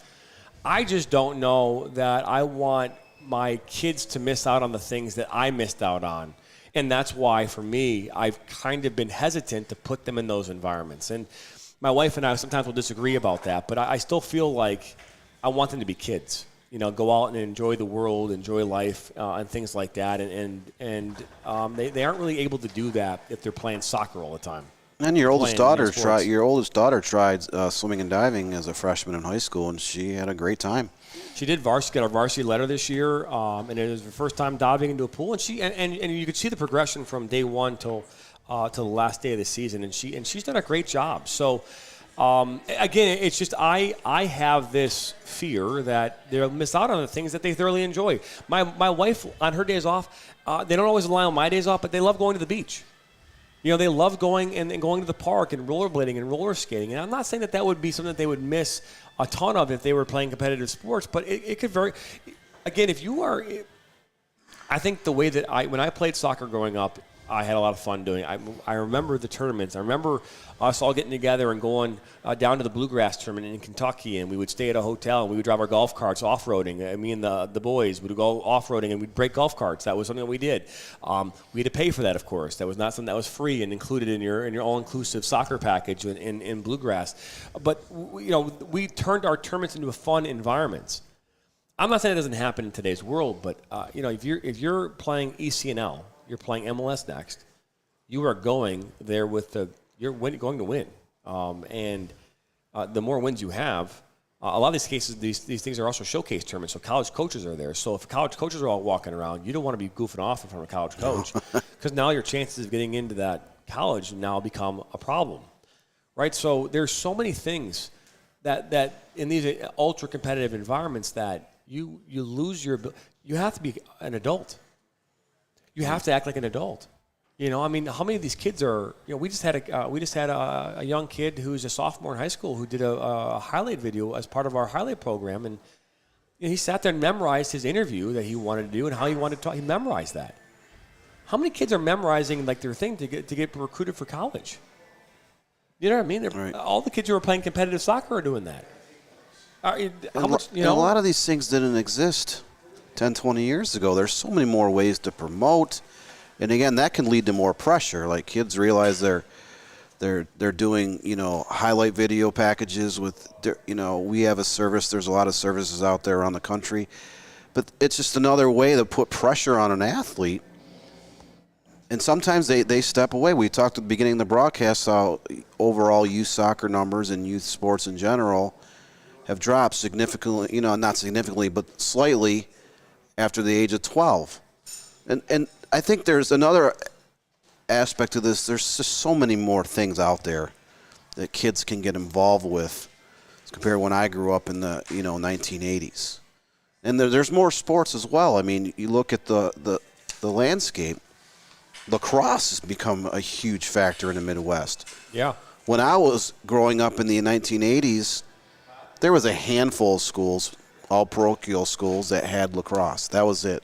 I just don't know that I want my kids to miss out on the things that I missed out on. And that's why, for me, I've kind of been hesitant to put them in those environments. And my wife and I sometimes will disagree about that, but I still feel like I want them to be kids. You know, go out and enjoy the world, enjoy life, and things like that. And they aren't really able to do that if they're playing soccer all the time. And your oldest daughter tried swimming and diving as a freshman in high school, and she had a great time. She did got a varsity letter this year, and it was her first time diving into a pool. And and you could see the progression from day one till the last day of the season, and she's done a great job. So again, it's just I have this fear that they'll miss out on the things that they thoroughly enjoy. My wife, on her days off, they don't always allow my days off, but they love going to the beach. You know, they love going and going to the park and rollerblading and roller skating. And I'm not saying that would be something that they would miss a ton of if they were playing competitive sports, but it could very, again, if you are, I think the way that when I played soccer growing up, I had a lot of fun doing it. I remember the tournaments. I remember us all getting together and going down to the Bluegrass tournament in Kentucky, and we would stay at a hotel, and we would drive our golf carts off-roading. Me and the boys would go off-roading, and we'd break golf carts. That was something that we did. We had to pay for that, of course. That was not something that was free and included in your all-inclusive soccer package in Bluegrass. But we turned our tournaments into fun environments. I'm not saying it doesn't happen in today's world, but if you're playing ECNL, you're playing MLS next, you are going there you're going to win. And the more wins you have, a lot of these cases, these things are also showcase tournaments, so college coaches are there. So if college coaches are all walking around, you don't want to be goofing off in front of a college coach, because now your chances of getting into that college now become a problem, right? So there's so many things that in these ultra-competitive environments that you lose you have to be an adult. You have to act like an adult. You know, I mean, how many of these kids are? We just had a young kid who's a sophomore in high school who did a highlight video as part of our highlight program, and he sat there and memorized his interview that he wanted to do and how he wanted to talk. He memorized that. How many kids are memorizing like their thing to get recruited for college? You know what I mean? Right. All the kids who are playing competitive soccer are doing that. A lot of these things didn't exist 10, 20 years ago. There's so many more ways to promote. And again, that can lead to more pressure. Like kids realize they're doing, highlight video packages with, we have a service. There's a lot of services out there around the country. But it's just another way to put pressure on an athlete. And sometimes they step away. We talked at the beginning of the broadcast how overall youth soccer numbers and youth sports in general have dropped significantly, not significantly, but slightly after the age of 12. And I think there's another aspect to this. There's just so many more things out there that kids can get involved with as compared to when I grew up in the 1980s. And there's more sports as well. I mean, you look at the landscape. Lacrosse has become a huge factor in the Midwest. Yeah. When I was growing up in the 1980s, there was a handful of schools, all parochial schools, that had lacrosse. That was it.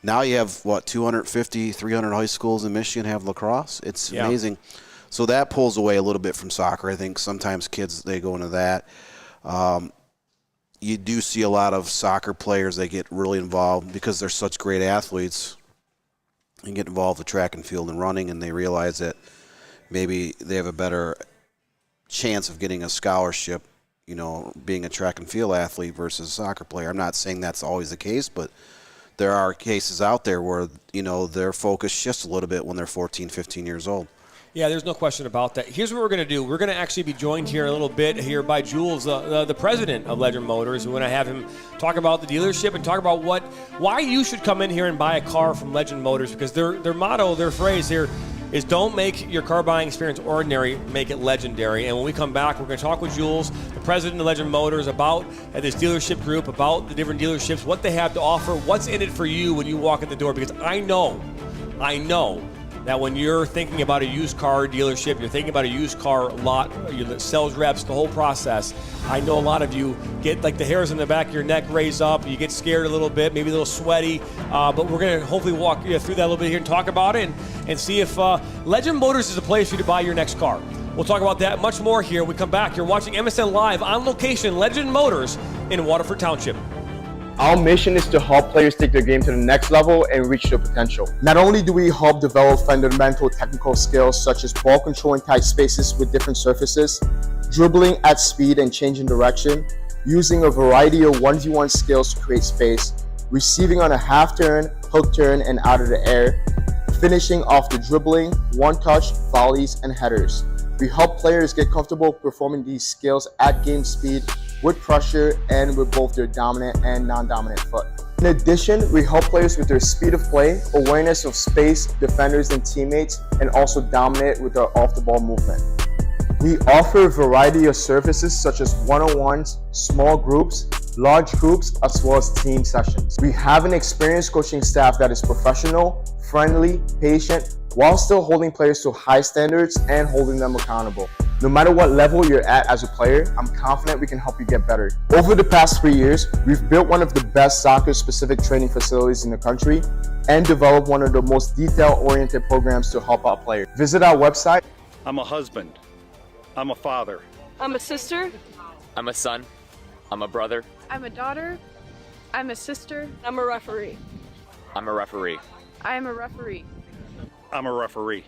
Now you have, 250, 300 high schools in Michigan have lacrosse? It's amazing. So that pulls away a little bit from soccer. I think sometimes kids, they go into that. You do see a lot of soccer players, they get really involved because they're such great athletes and get involved with track and field and running, and they realize that maybe they have a better chance of getting a scholarship, being a track and field athlete versus a soccer player. I'm not saying that's always the case, but there are cases out there where, their focus shifts a little bit when they're 14, 15 years old. Yeah, there's no question about that. Here's what we're going to do. We're going to actually be joined here a little bit here by Jules, the president of Legend Motors. We're going to have him talk about the dealership and talk about why you should come in here and buy a car from Legend Motors, because their motto, their phrase here is don't make your car buying experience ordinary, make it legendary. And when we come back, we're going to talk with Jules, the president of Legend Motors, about this dealership group, about the different dealerships, what they have to offer, what's in it for you when you walk in the door. Because I know that when you're thinking about a used car dealership, you're thinking about a used car lot, sales reps, the whole process. I know a lot of you get like the hairs on the back of your neck raise up, you get scared a little bit, maybe a little sweaty, but we're going to hopefully walk you through that a little bit here and talk about it and see if Legend Motors is a place for you to buy your next car. We'll talk about that much more here when we come back. You're watching MSN Live on location, Legend Motors in Waterford Township. Our mission is to help players take their game to the next level and reach their potential. Not only do we help develop fundamental technical skills such as ball control in tight spaces with different surfaces, dribbling at speed and changing direction, using a variety of 1v1 skills to create space, receiving on a half turn, hook turn, and out of the air, finishing off the dribbling, one-touch, volleys, and headers. We help players get comfortable performing these skills at game speed with pressure and with both their dominant and non-dominant foot. In addition, we help players with their speed of play, awareness of space, defenders and teammates, and also dominate with their off-the-ball movement. We offer a variety of services such as one-on-ones, small groups, large groups, as well as team sessions. We have an experienced coaching staff that is professional, friendly, patient, while still holding players to high standards and holding them accountable. No matter what level you're at as a player, I'm confident we can help you get better. Over the past 3 years, we've built one of the best soccer-specific training facilities in the country and developed one of the most detail-oriented programs to help out players. Visit our website. I'm a husband. I'm a father. I'm a sister. I'm a son. I'm a brother. I'm a daughter. I'm a sister. I'm a referee. I'm a referee. I am a referee. I'm a referee.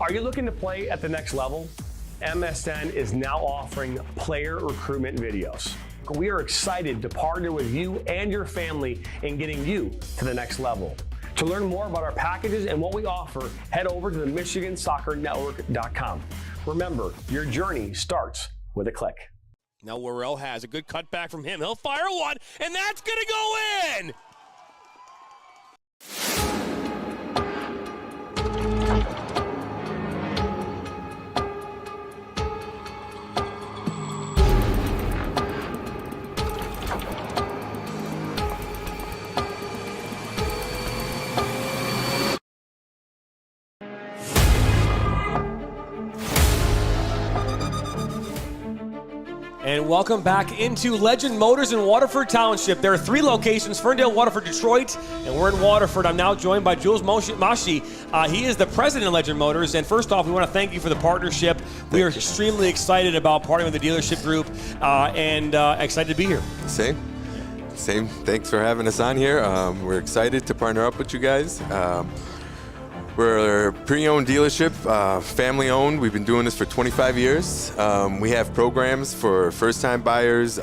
Are you looking to play at the next level? MSN is now offering player recruitment videos. We are excited to partner with you and your family in getting you to the next level. To learn more about our packages and what we offer, head over to the MichiganSoccerNetwork.com. Remember, your journey starts with a click. Now Worrell has a good cutback from him. He'll fire one, and that's going to go in! And welcome back into Legend Motors in Waterford Township. There are 3 locations, Ferndale, Waterford, Detroit, and we're in Waterford. I'm now joined by Jules Mashi. He is the president of Legend Motors. And first off, we want to thank you for the partnership. We are extremely excited about partnering with the dealership group and excited to be here. Same. Thanks for having us on here. We're excited to partner up with you guys. We're a pre-owned dealership, family-owned. We've been doing this for 25 years. We have programs for first-time buyers.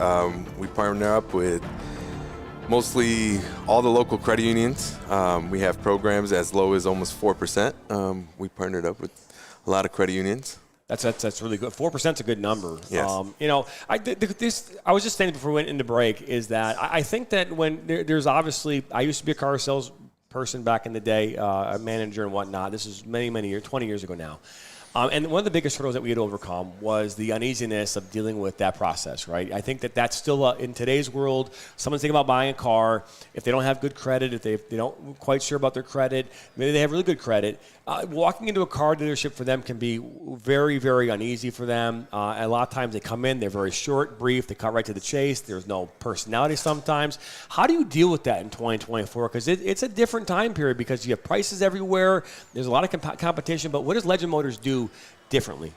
We partner up with mostly all the local credit unions. We have programs as low as almost 4%. We partnered up with a lot of credit unions. That's really good. 4% is a good number. Yes. I was just saying before we went into break is that I think that when there's obviously, I used to be a car sales person back in the day, a manager and whatnot. This is many years, 20 years ago now. And one of the biggest hurdles that we had to overcome was the uneasiness of dealing with that process, right? I think that that's still, in today's world, someone's thinking about buying a car. If they don't have good credit, if they don't quite sure about their credit, maybe they have really good credit, walking into a car dealership for them can be very, very uneasy for them. A lot of times they come in, they're very short, brief, they cut right to the chase. There's no personality sometimes. How do you deal with that in 2024? Because it's a different time period because you have prices everywhere. There's a lot of competition, but what does Legend Motors do differently?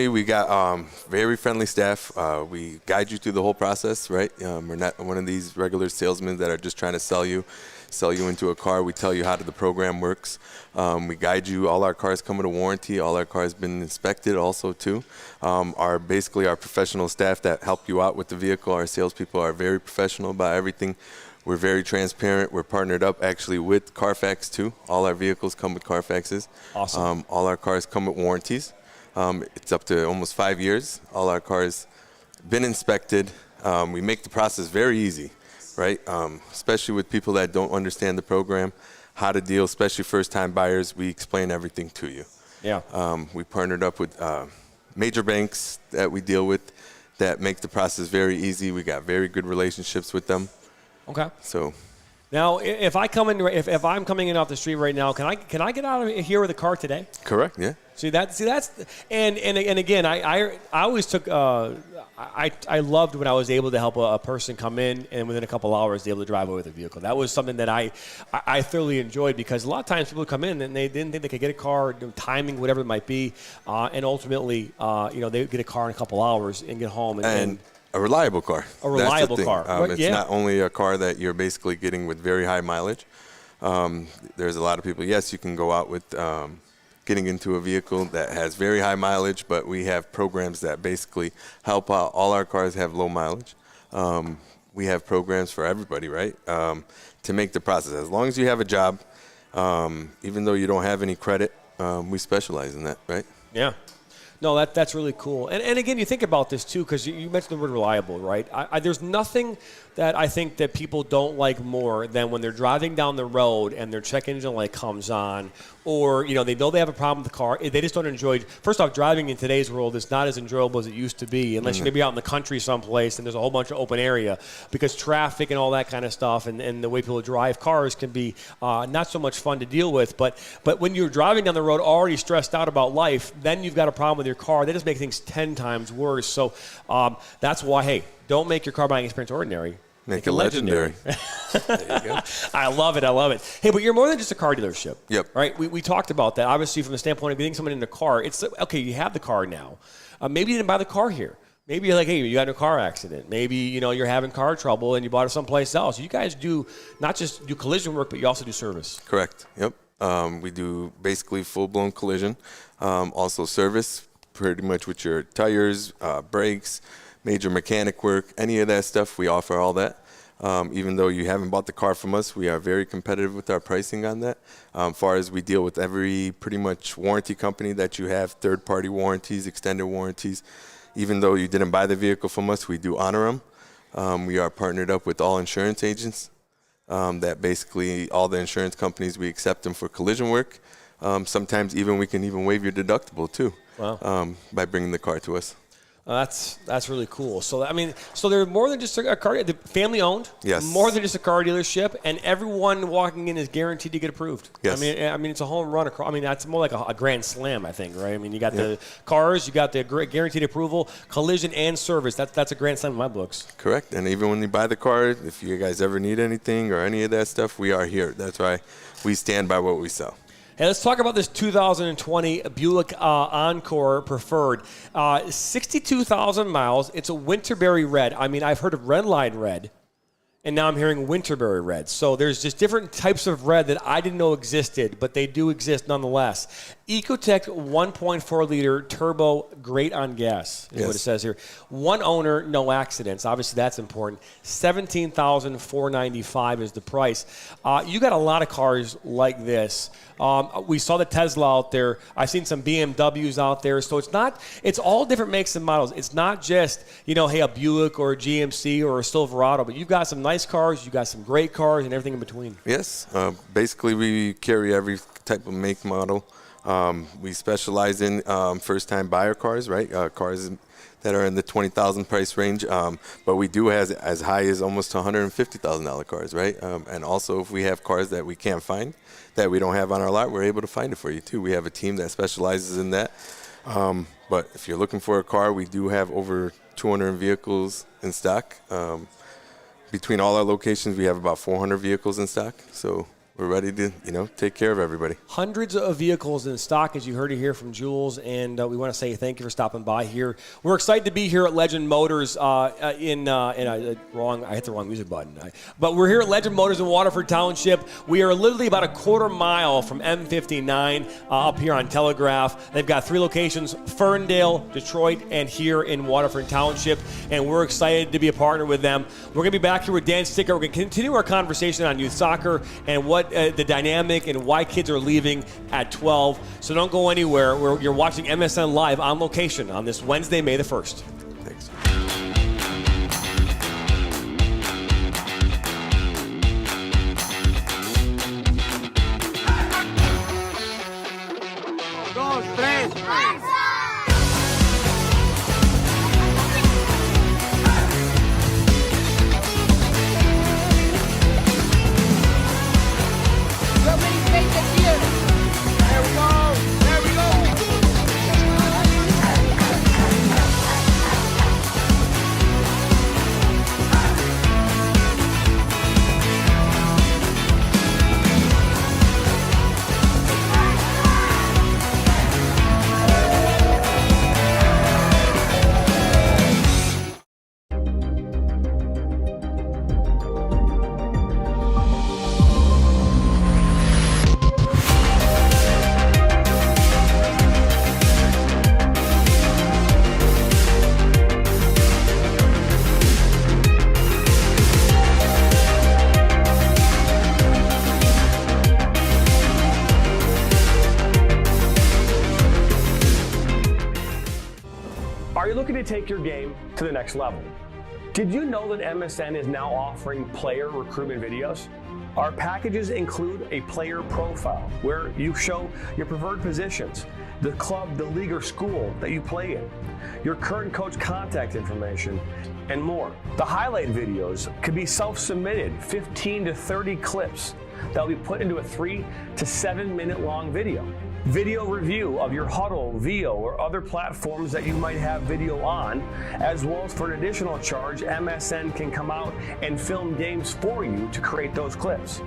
We got very friendly staff. We guide you through the whole process, right? We're not one of these regular salesmen that are just trying to sell you into a car. We tell you how the program works. We guide you. All our cars come with a warranty. All our cars been inspected also too. Our professional staff that help you out with the vehicle, our salespeople are very professional about everything. We're very transparent. We're partnered up actually with Carfax too. All our vehicles come with Carfaxes. Awesome. All our cars come with warranties. It's up to almost 5 years. All our cars been inspected. We make the process very easy, right? Especially with people that don't understand the program, how to deal, especially first-time buyers. We explain everything to you. Yeah. We partnered up with major banks that we deal with that make the process very easy. We got very good relationships with them. Okay. So now, if I'm coming in off the street right now, can I get out of here with a car today? Correct. Yeah. That's and again, I always took I loved when I was able to help a person come in and within a couple hours be able to drive away with a vehicle. That was something that I thoroughly enjoyed, because a lot of times people come in and they didn't think they could get a car, timing, whatever it might be, and ultimately they get a car in a couple hours and get home and a reliable car. A reliable car. It's not only a car that you're basically getting with very high mileage. There's a lot of people, yes, you can go out with getting into a vehicle that has very high mileage, but we have programs that basically help out. All our cars have low mileage. We have programs for everybody, right, to make the process. As long as you have a job, even though you don't have any credit, we specialize in that, right? Yeah. No, that's really cool. And again, you think about this too, because you mentioned the word reliable, right? There's nothing that I think that people don't like more than when they're driving down the road and their check engine light comes on, or they know they have a problem with the car. They just don't enjoy. First off, driving in today's world is not as enjoyable as it used to be, unless you're maybe out in the country someplace and there's a whole bunch of open area, because traffic and all that kind of stuff and the way people drive cars can be not so much fun to deal with. But when you're driving down the road already stressed out about life, then you've got a problem with your car. That just makes things 10 times worse. So that's why, hey, don't make your car buying experience ordinary. Make it legendary. There you go. I love it. Hey, but you're more than just a car dealership. Yep. Right? We talked about that. Obviously, from the standpoint of getting someone in the car, it's okay, you have the car now. Maybe you didn't buy the car here. Maybe you're like, hey, you got in a car accident. Maybe, you're having car trouble and you bought it someplace else. You guys do not just do collision work, but you also do service. Correct. Yep. We do basically full-blown collision. Also service, pretty much with your tires, brakes, major mechanic work, any of that stuff, we offer all that. Even though you haven't bought the car from us, we are very competitive with our pricing on that. As far as we deal with every pretty much warranty company that you have, third-party warranties, extended warranties. Even though you didn't buy the vehicle from us, we do honor them. We are partnered up with all insurance agents. That basically all the insurance companies, we accept them for collision work. Sometimes we can waive your deductible too. Wow. By bringing the car to us. That's really cool. So they're more than just a car, family owned. Yes. More than just a car dealership, and everyone walking in is guaranteed to get approved. Yes. I mean it's a home run across. I mean that's more like a grand slam, I think, right? I mean you got the cars, you got the guaranteed approval, collision and service. That's a grand slam in my books. Correct. And even when you buy the car, if you guys ever need anything or any of that stuff, we are here. That's why we stand by what we sell. Hey, let's talk about this 2020 Buick Encore Preferred. 62,000 miles. It's a Winterberry red. I mean, I've heard of Redline red, and now I'm hearing Winterberry red. So there's just different types of red that I didn't know existed, but they do exist nonetheless. Ecotec 1.4-liter turbo, great on gas, is what it says here. One owner, no accidents. Obviously, that's important. $17,495 is the price. You got a lot of cars like this. We saw the Tesla out there. I've seen some BMWs out there. So it's all different makes and models. It's not just, hey, a Buick or a GMC or a Silverado, but you've got some nice cars, you've got some great cars, and everything in between. Yes. Basically, we carry every type of make model. We specialize in first-time buyer cars, right? Cars that are in the $20,000 price range, but we do have as high as almost $150,000 cars, right? And also, if we have cars that we can't find, that we don't have on our lot, we're able to find it for you too. We have a team that specializes in that. But if you're looking for a car, we do have over 200 vehicles in stock. Between all our locations, we have about 400 vehicles in stock. So we're ready to, take care of everybody. Hundreds of vehicles in stock, as you heard it here from Jules, and we want to say thank you for stopping by here. We're excited to be here at Legend Motors I hit the wrong music button. But we're here at Legend Motors in Waterford Township. We are literally about a quarter mile from M59 up here on Telegraph. They've got 3 locations, Ferndale, Detroit, and here in Waterford Township, and we're excited to be a partner with them. We're going to be back here with Dan Sticker. We're going to continue our conversation on youth soccer and what the dynamic and why kids are leaving at 12. So don't go anywhere. You're watching MSN Live on location on this Wednesday, May the 1st. Thanks. to take your game to the next level. Did you know that MSN is now offering player recruitment videos? Our packages include a player profile where you show your preferred positions, the club, the league, or school that you play in, your current coach contact information, and more. The highlight videos could be self-submitted, 15 to 30 clips that will be put into a 3 to 7 minute long video. Video review of your Huddle, VO, or other platforms that you might have video on, as well as for an additional charge, MSN can come out and film games for you to create those clips.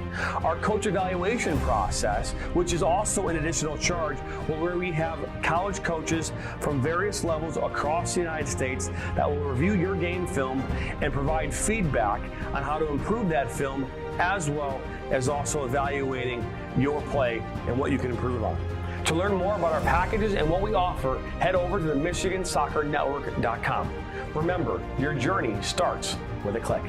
Our coach evaluation process, which is also an additional charge, where we have college coaches from various levels across the United States that will review your game film and provide feedback on how to improve that film, as well as also evaluating your play and what you can improve on. To learn more about our packages and what we offer, head over to the MichiganSoccerNetwork.com. Remember, your journey starts with a click.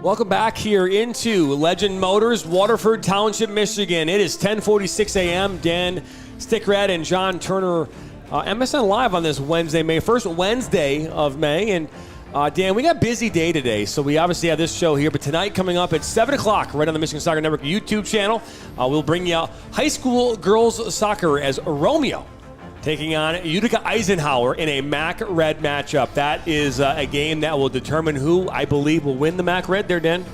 Welcome back here into Legend Motors, Waterford Township, Michigan. It is 10:46 a.m. Dan Stickrad and John Turner, MSN Live on this Wednesday, May 1st, Wednesday of May. And Dan, we got a busy day today, so we obviously have this show here. But tonight, coming up at 7 o'clock, right on the Michigan Soccer Network YouTube channel, we'll bring you high school girls soccer as Romeo taking on Utica Eisenhower in a MAC Red matchup. That is a game that will determine who, I believe, will win the MAC Red there, Dan.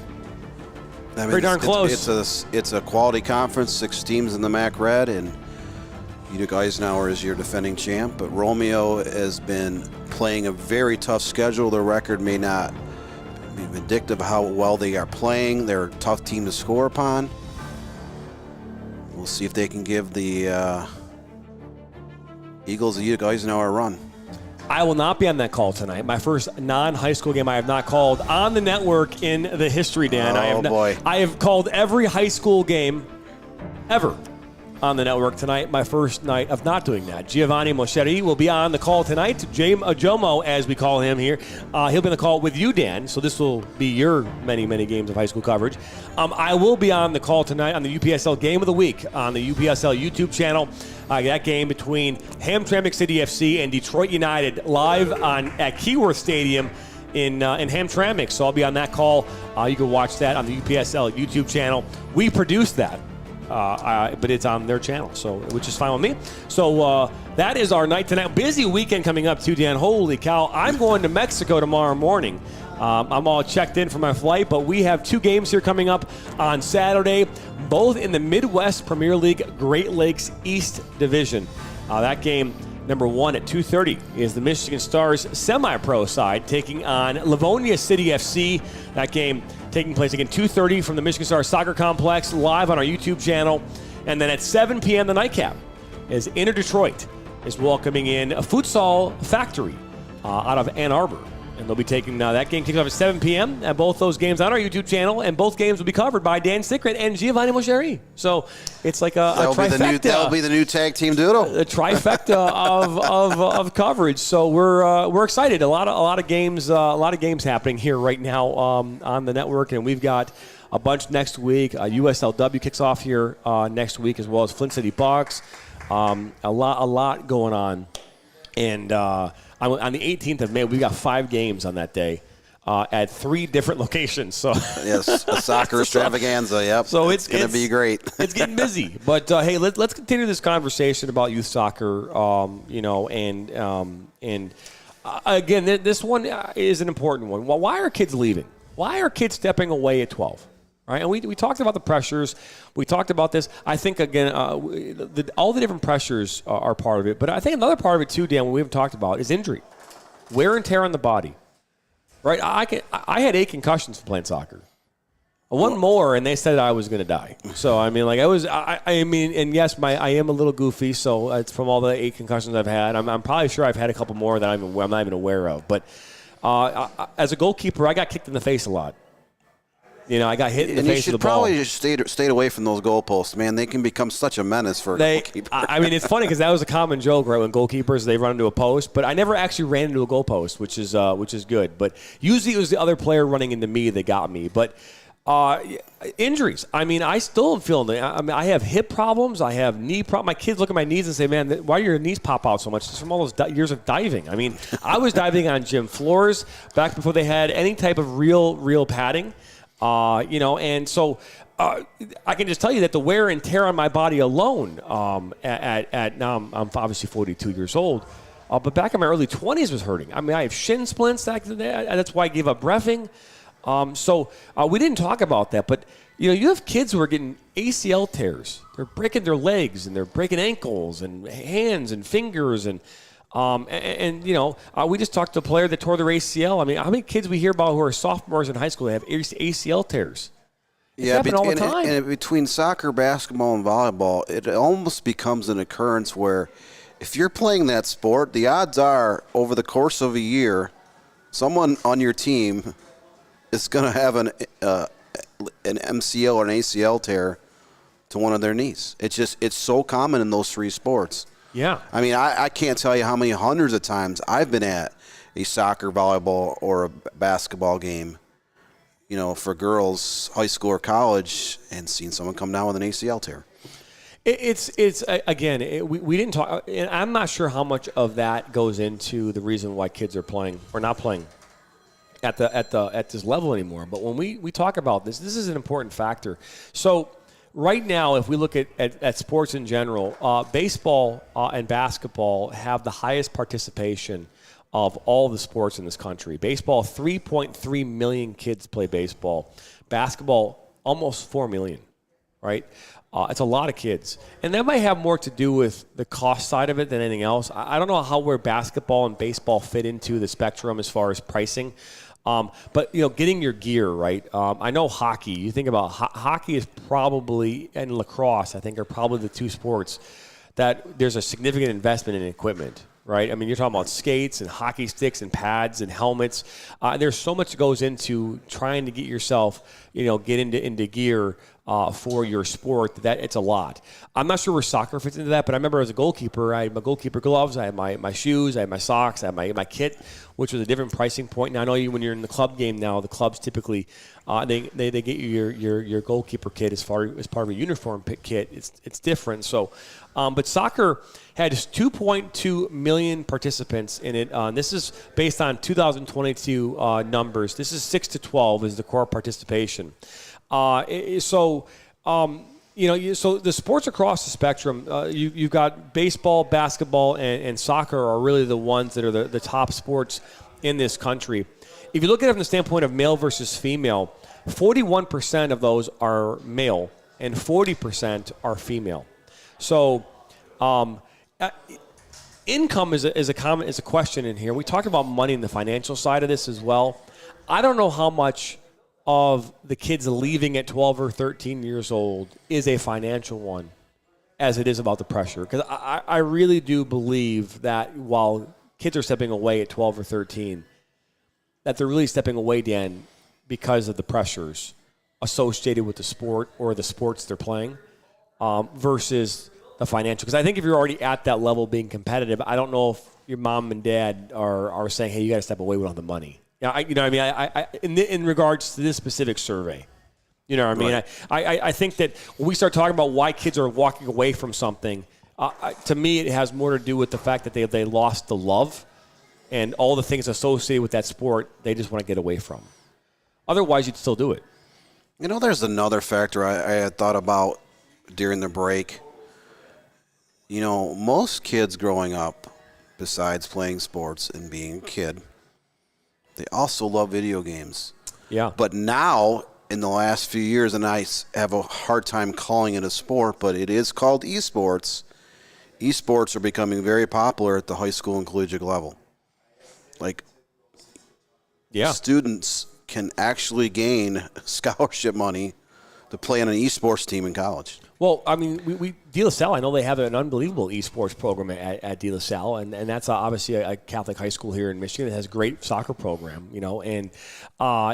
I mean, pretty darn close. It's a quality conference, 6 teams in the MAC Red, and Utica Eisenhower is your defending champ. But Romeo has been playing a very tough schedule. Their record may not be indicative of how well they are playing. They're a tough team to score upon. We'll see if they can give the Eagles of Utica Eisenhower a run. I will not be on that call tonight. My first non-high school game I have not called on the network in the history, Dan. I have called every high school game ever on the network tonight. My first night of not doing that. Giovanni Moschetti will be on the call tonight. James Ajomo, as we call him here, he'll be on the call with you, Dan. So this will be your many, many games of high school coverage. I will be on the call tonight on the UPSL Game of the Week on the UPSL YouTube channel. That game between Hamtramck City FC and Detroit United live at Keyworth Stadium in Hamtramck. So I'll be on that call. You can watch that on the UPSL YouTube channel. We produced that. But it's on their channel, so which is fine with me. So that is our night tonight. Busy weekend coming up too, Dan. Holy cow. I'm going to Mexico tomorrow morning. I'm all checked in for my flight, but we have 2 games here coming up on Saturday, both in the Midwest Premier League Great Lakes East Division. That game, number 1 at 2:30, is the Michigan Stars semi-pro side taking on Livonia City FC. That game taking place again 2:30 from the Michigan Stars Soccer Complex, live on our YouTube channel. And then at 7 p.m. the nightcap is Inter Detroit is welcoming in a Futsal Factory out of Ann Arbor. And they'll be taking that game kicks off at 7 p.m. and both those games on our YouTube channel, and both games will be covered by Dan Stickrad and Giovanni Moschetti. So it's like a trifecta. That'll be the new tag team doodle. A trifecta of coverage. So we're excited. A lot of games happening here right now on the network, and we've got a bunch next week. USLW kicks off here next week, as well as Flint City Bucks. A lot going on, and. On the 18th of May, we've got 5 games on that day at 3 different locations. So yes, a soccer extravaganza. Yep. So it's going to be great. It's getting busy. But hey, let's continue this conversation about youth soccer. Again, this one is an important one. Well, why are kids leaving? Why are kids stepping away at 12? Right, and we talked about the pressures. We talked about this. I think, again, all the different pressures are part of it. But I think another part of it, too, Dan, what we haven't talked about is injury. Wear and tear on the body. Right? I had 8 concussions from playing soccer. One more, and they said I was going to die. So, I mean, and yes, I am a little goofy, so it's from all the 8 concussions I've had. I'm probably sure I've had a couple more that I'm not even aware of. But as a goalkeeper, I got kicked in the face a lot. You know, I got hit in the and face you with should the ball. probably just stayed away from those goalposts, man. They can become such a menace for a goalkeeper. I mean, it's funny because that was a common joke, right? When goalkeepers they run into a post, but I never actually ran into a goalpost, which is good. But usually it was the other player running into me that got me. But injuries. I mean, I still am feeling it. I mean, I have hip problems. I have knee problems. My kids look at my knees and say, "Man, why do your knees pop out so much?" It's from all those years of diving. I mean, I was diving on gym floors back before they had any type of real padding. You know, and so I can just tell you that the wear and tear on my body alone at now I'm obviously 42 years old, but back in my early 20s was hurting. I mean, I have shin splints. That's why I gave up reffing. So we didn't talk about that, but you know, you have kids who are getting ACL tears. They're breaking their legs and they're breaking ankles and hands and fingers and you know, we just talked to a player that tore their ACL. I mean, how many kids we hear about who are sophomores in high school that have ACL tears? It's happening all the time. And between soccer, basketball, and volleyball, it almost becomes an occurrence where if you're playing that sport, the odds are over the course of a year, someone on your team is going to have an MCL or an ACL tear to one of their knees. It's so common in those three sports. Yeah. I mean, I can't tell you how many hundreds of times I've been at a soccer, volleyball, or a basketball game, you know, for girls, high school or college, and seen someone come down with an ACL tear. It's again, we didn't talk, and I'm not sure how much of that goes into the reason why kids are playing or not playing at this level anymore. But when we talk about this is an important factor. So right now, if we look at sports in general, baseball and basketball have the highest participation of all the sports in this country. Baseball, 3.3 million kids play baseball. Basketball, almost 4 million, right? It's a lot of kids. And that might have more to do with the cost side of it than anything else. I don't know where basketball and baseball fit into the spectrum as far as pricing. But, you know, getting your gear, right? I know hockey. You think about hockey is probably, and lacrosse, I think, are probably the two sports that there's a significant investment in equipment, right? I mean, you're talking about skates and hockey sticks and pads and helmets. There's so much that goes into trying to get yourself, you know, get into gear for your sport that it's a lot. I'm not sure where soccer fits into that, but I remember as a goalkeeper, I had my goalkeeper gloves, I had my shoes, I had my socks, I had my kit, which was a different pricing point. Now I know when you're in the club game now, the clubs typically they get you your goalkeeper kit as part of a uniform kit. It's different. So, but soccer had 2.2 million participants in it. This is based on 2022 numbers. This is 6 to 12 is the core participation. So the sports across the spectrum, you've got baseball, basketball, and soccer are really the ones that are the top sports in this country. If you look at it from the standpoint of male versus female, 41% of those are male and 40% are female. So income is a question in here. We talked about money and the financial side of this as well. I don't know how much of the kids leaving at 12 or 13 years old is a financial one as it is about the pressure. Because I really do believe that while kids are stepping away at 12 or 13, that they're really stepping away, Dan, because of the pressures associated with the sport or the sports they're playing versus the financial. Because I think if you're already at that level being competitive, I don't know if your mom and dad are saying, hey, you got to step away with all the money. Yeah, you know what I mean? In regards to this specific survey, you know what I mean? Right. I think that when we start talking about why kids are walking away from something, to me it has more to do with the fact that they lost the love and all the things associated with that sport they just want to get away from. Otherwise, you'd still do it. You know, there's another factor I had thought about during the break. You know, most kids growing up, besides playing sports and being a kid, they also love video games. Yeah. But now, in the last few years, and I have a hard time calling it a sport, but it is called esports. Esports are becoming very popular at the high school and collegiate level. Like, students can actually gain scholarship money to play on an esports team in college. Well, I mean, we De La Salle, I know they have an unbelievable esports program at De La Salle, and that's obviously a Catholic high school here in Michigan that has a great soccer program, and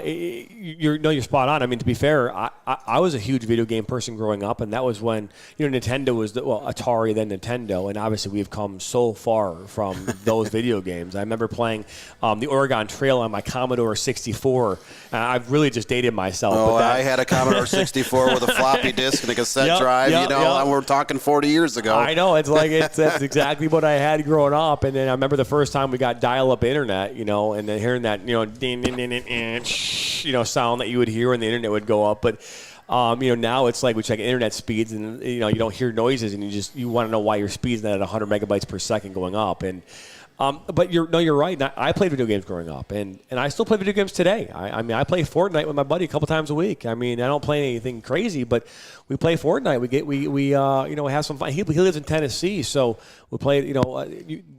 you're spot on. I mean, to be fair, I was a huge video game person growing up, and that was when, Nintendo was, Atari, then Nintendo, and obviously we've come so far from those video games. I remember playing the Oregon Trail on my Commodore 64. I've really just dated myself. Oh, I had a Commodore 64 with a floppy disk and a cassette drive. And we're talking 40 years ago. I know. It's like that's exactly what I had growing up. And then I remember the first time we got dial-up internet, and then hearing that, ding, ding, ding, ding, ding, sound that you would hear when the internet would go up. But now it's like we check internet speeds, and you don't hear noises, and you want to know why your speed's not at 100 megabytes per second going up. And but you're right. I played video games growing up, and I still play video games today. I mean, I play Fortnite with my buddy a couple times a week. I mean, I don't play anything crazy, but we play Fortnite. We have some fun. He lives in Tennessee, so we play.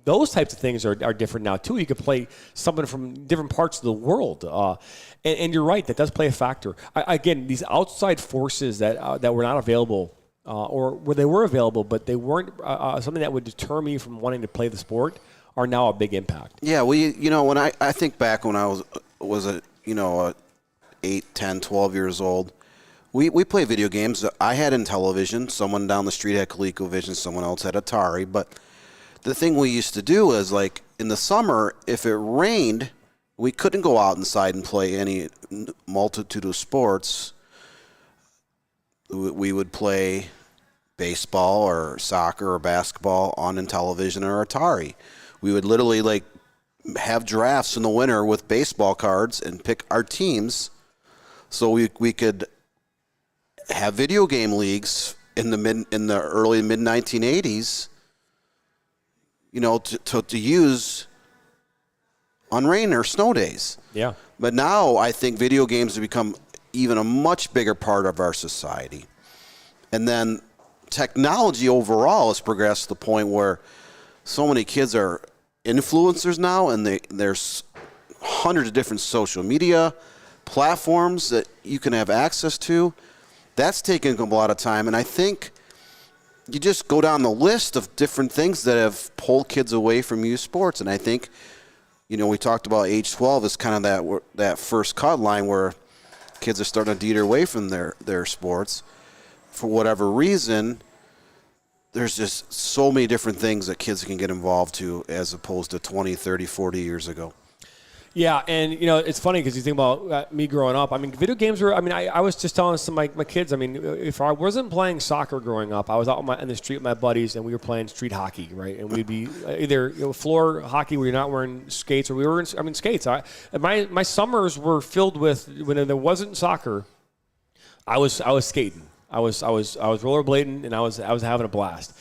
Those types of things are different now too. You can play something from different parts of the world, and you're right. That does play a factor. Again, these outside forces that were not available. Or where they were available, but they weren't something that would deter me from wanting to play the sport, are now a big impact. Yeah, when I think back when I was 8, 10, 12 years old, we played video games. I had Intellivision, someone down the street had ColecoVision, someone else had Atari. But the thing we used to do is, like, in the summer, if it rained, we couldn't go out inside and play any multitude of sports. We would play baseball or soccer or basketball on Intellivision or Atari. We would literally have drafts in the winter with baseball cards and pick our teams, so we could have video game leagues in the early mid 1980s. To use on rain or snow days. Yeah. But now I think video games have become even a much bigger part of our society, and then technology overall has progressed to the point where so many kids are influencers now, and there's hundreds of different social media platforms that you can have access to. That's taken a lot of time, and I think you just go down the list of different things that have pulled kids away from youth sports, and I think, we talked about age 12 as kind of that first cut line where kids are starting to deter away from their sports for whatever reason. There's just so many different things that kids can get involved to as opposed to 20, 30, 40 years ago. Yeah, and, it's funny because you think about me growing up. I mean, video games were, I was just telling some of my kids, if I wasn't playing soccer growing up, I was out in the street with my buddies, and we were playing street hockey, right? And we'd be either floor hockey where you're not wearing skates, or we were in skates. My summers were filled with, when there wasn't soccer, I was skating. I was rollerblading, and I was having a blast.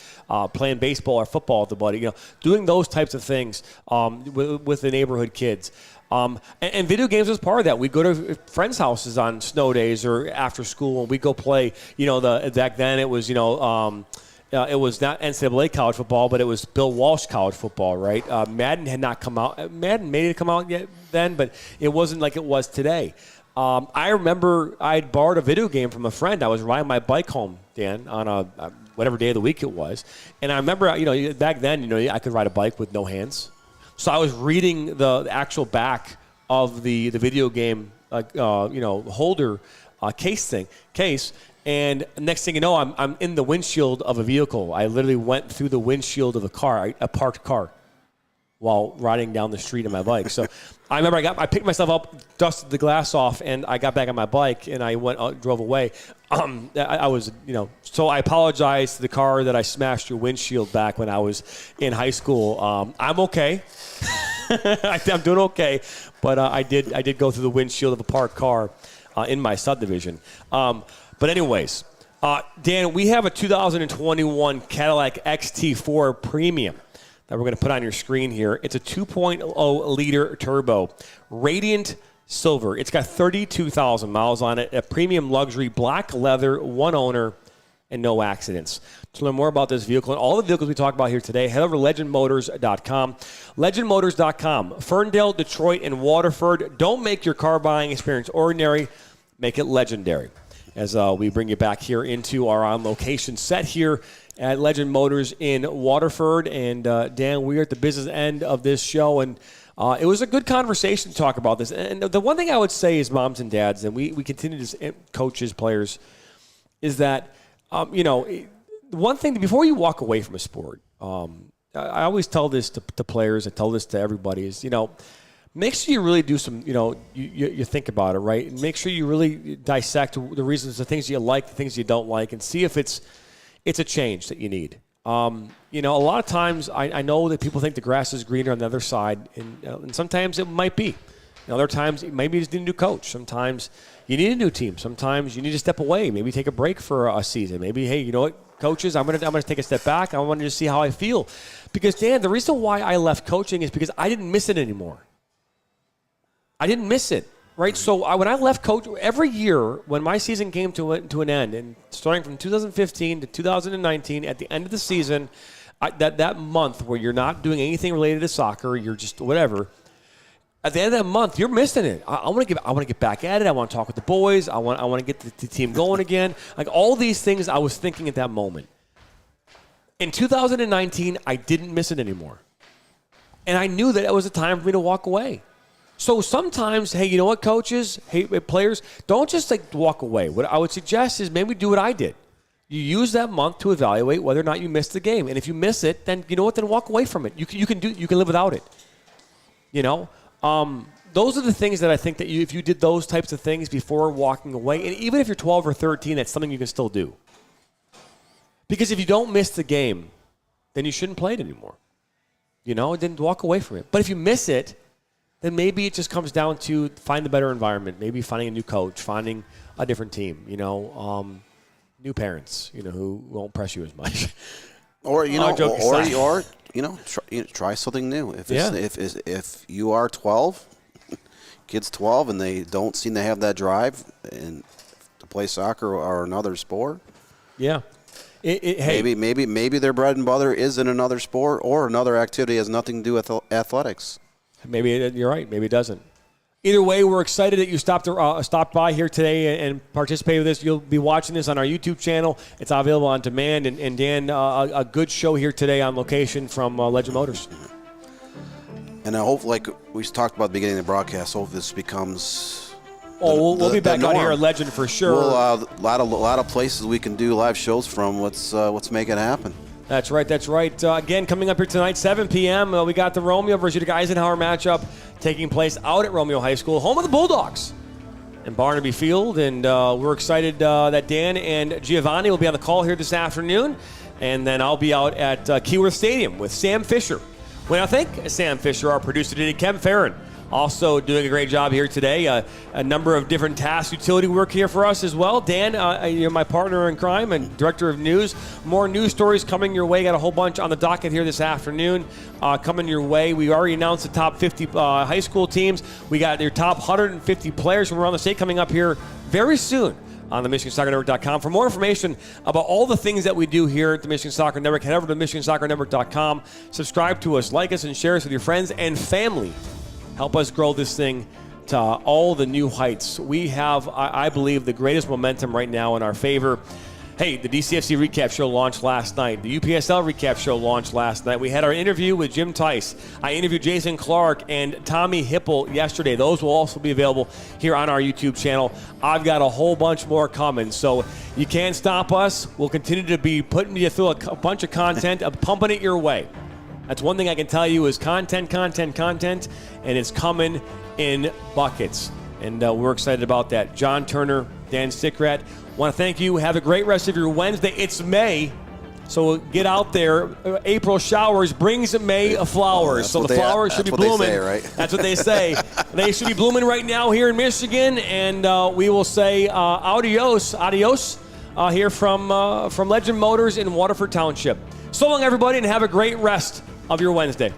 Playing baseball or football with the buddy, doing those types of things with the neighborhood kids. And video games was part of that. We'd go to friends' houses on snow days or after school, and we'd go play. Back then it was, it was not NCAA college football, but it was Bill Walsh college football, right? Madden had not come out. Madden made it come out yet then, but it wasn't like it was today. I remember I'd borrowed a video game from a friend. I was riding my bike home, Dan, on a whatever day of the week it was. And I remember, back then, I could ride a bike with no hands. So I was reading the actual back of the video game, holder case. And next thing you know, I'm in the windshield of a vehicle. I literally went through the windshield of a parked car, while riding down the street on my bike. So I remember I picked myself up, dusted the glass off, and I got back on my bike, and I drove away. I was, so I apologize to the car that I smashed your windshield back when I was in high school. I'm okay. I'm doing okay. But I did go through the windshield of a parked car in my subdivision. But anyways, Dan, we have a 2021 Cadillac XT4 Premium that we're going to put on your screen here. It's a 2.0 liter turbo, radiant silver. It's got 32,000 miles on it, a premium luxury black leather, one owner, and no accidents. To learn more about this vehicle and all the vehicles we talk about here today, head over to legendmotors.com. Legendmotors.com. Ferndale, Detroit, and Waterford. Don't make your car buying experience ordinary. Make it legendary. as we bring you back here into our on-location set here at Legend Motors in Waterford. And Dan, we're at the business end of this show, and it was a good conversation to talk about this. And the one thing I would say is, moms and dads, and we continue to coaches, players, is that, one thing, before you walk away from a sport, I always tell this to players, I tell this to everybody, is, make sure you really do some, you think about it, right? And make sure you really dissect the reasons, the things you like, the things you don't like, and see if it's a change that you need. A lot of times I know that people think the grass is greener on the other side, and sometimes it might be. Other times maybe you just need a new coach. Sometimes you need a new team. Sometimes you need to step away, maybe take a break for a season. Maybe, hey, you know what, coaches, I'm gonna take a step back. I want to just see how I feel. Because, Dan, the reason why I left coaching is because I didn't miss it anymore. I didn't miss it, right? So when I left coach, every year when my season came to an end, and starting from 2015 to 2019, at the end of the season, that month where you're not doing anything related to soccer, you're just whatever. At the end of that month, you're missing it. I want to get back at it. I want to talk with the boys. I want to get the team going again. Like all these things, I was thinking at that moment. In 2019, I didn't miss it anymore, and I knew that it was a time for me to walk away. So sometimes, hey, you know what, coaches, hey, players, don't just walk away. What I would suggest is maybe do what I did. You use that month to evaluate whether or not you missed the game, and if you miss it, then you know what, then walk away from it. You can live without it. Those are the things that I think that if you did those types of things before walking away, and even if you're 12 or 13, that's something you can still do. Because if you don't miss the game, then you shouldn't play it anymore. Then walk away from it. But if you miss it, then maybe it just comes down to find a better environment, maybe finding a new coach, finding a different team, new parents, who won't press you as much. Or try something new. If you are 12, kids 12, and they don't seem to have that drive and to play soccer or another sport. Yeah. Maybe their bread and butter is in another sport or another activity has nothing to do with athletics. Maybe you're right. Maybe it doesn't. Either way, we're excited that you stopped by here today and participated with this. You'll be watching this on our YouTube channel. It's available on demand. And Dan, a good show here today on location from Legend Motors. And I hope, like we talked about at the beginning of the broadcast, hope this becomes we'll be back on here at Legend for sure. A lot of places we can do live shows from. Let's make it happen. That's right. Again, coming up here tonight, 7 p.m., we got the Romeo versus Utica Eisenhower matchup taking place out at Romeo High School, home of the Bulldogs in Barnaby Field. And we're excited that Dan and Giovanni will be on the call here this afternoon. And then I'll be out at Keyworth Stadium with Sam Fisher. We want to thank Sam Fisher, our producer today, Kem Farron. Also doing a great job here today. A number of different tasks, utility work here for us as well. Dan, you're my partner in crime and director of news. More news stories coming your way. Got a whole bunch on the docket here this afternoon coming your way. We already announced the top 50 high school teams. We got your top 150 players from around the state coming up here very soon on the MichiganSoccerNetwork.com. For more information about all the things that we do here at the Michigan Soccer Network, head over to MichiganSoccerNetwork.com. Subscribe to us, like us, and share us with your friends and family. Help us grow this thing to all the new heights. We have, I believe, the greatest momentum right now in our favor. Hey, the DCFC Recap Show launched last night. The UPSL Recap Show launched last night. We had our interview with Jim Tice. I interviewed Jason Clark and Tommy Hipple yesterday. Those will also be available here on our YouTube channel. I've got a whole bunch more coming, so you can't stop us. We'll continue to be putting you through a bunch of content, pumping it your way. That's one thing I can tell you is content, and it's coming in buckets. And we're excited about that. John Turner, Dan Stickrat, want to thank you. Have a great rest of your Wednesday. It's May, so get out there. April showers brings May flowers. So the flowers should be blooming. Say, right? That's what they say. They should be blooming right now here in Michigan. And we will say adios here from Legend Motors in Waterford Township. So long, everybody, and have a great rest of your Wednesday.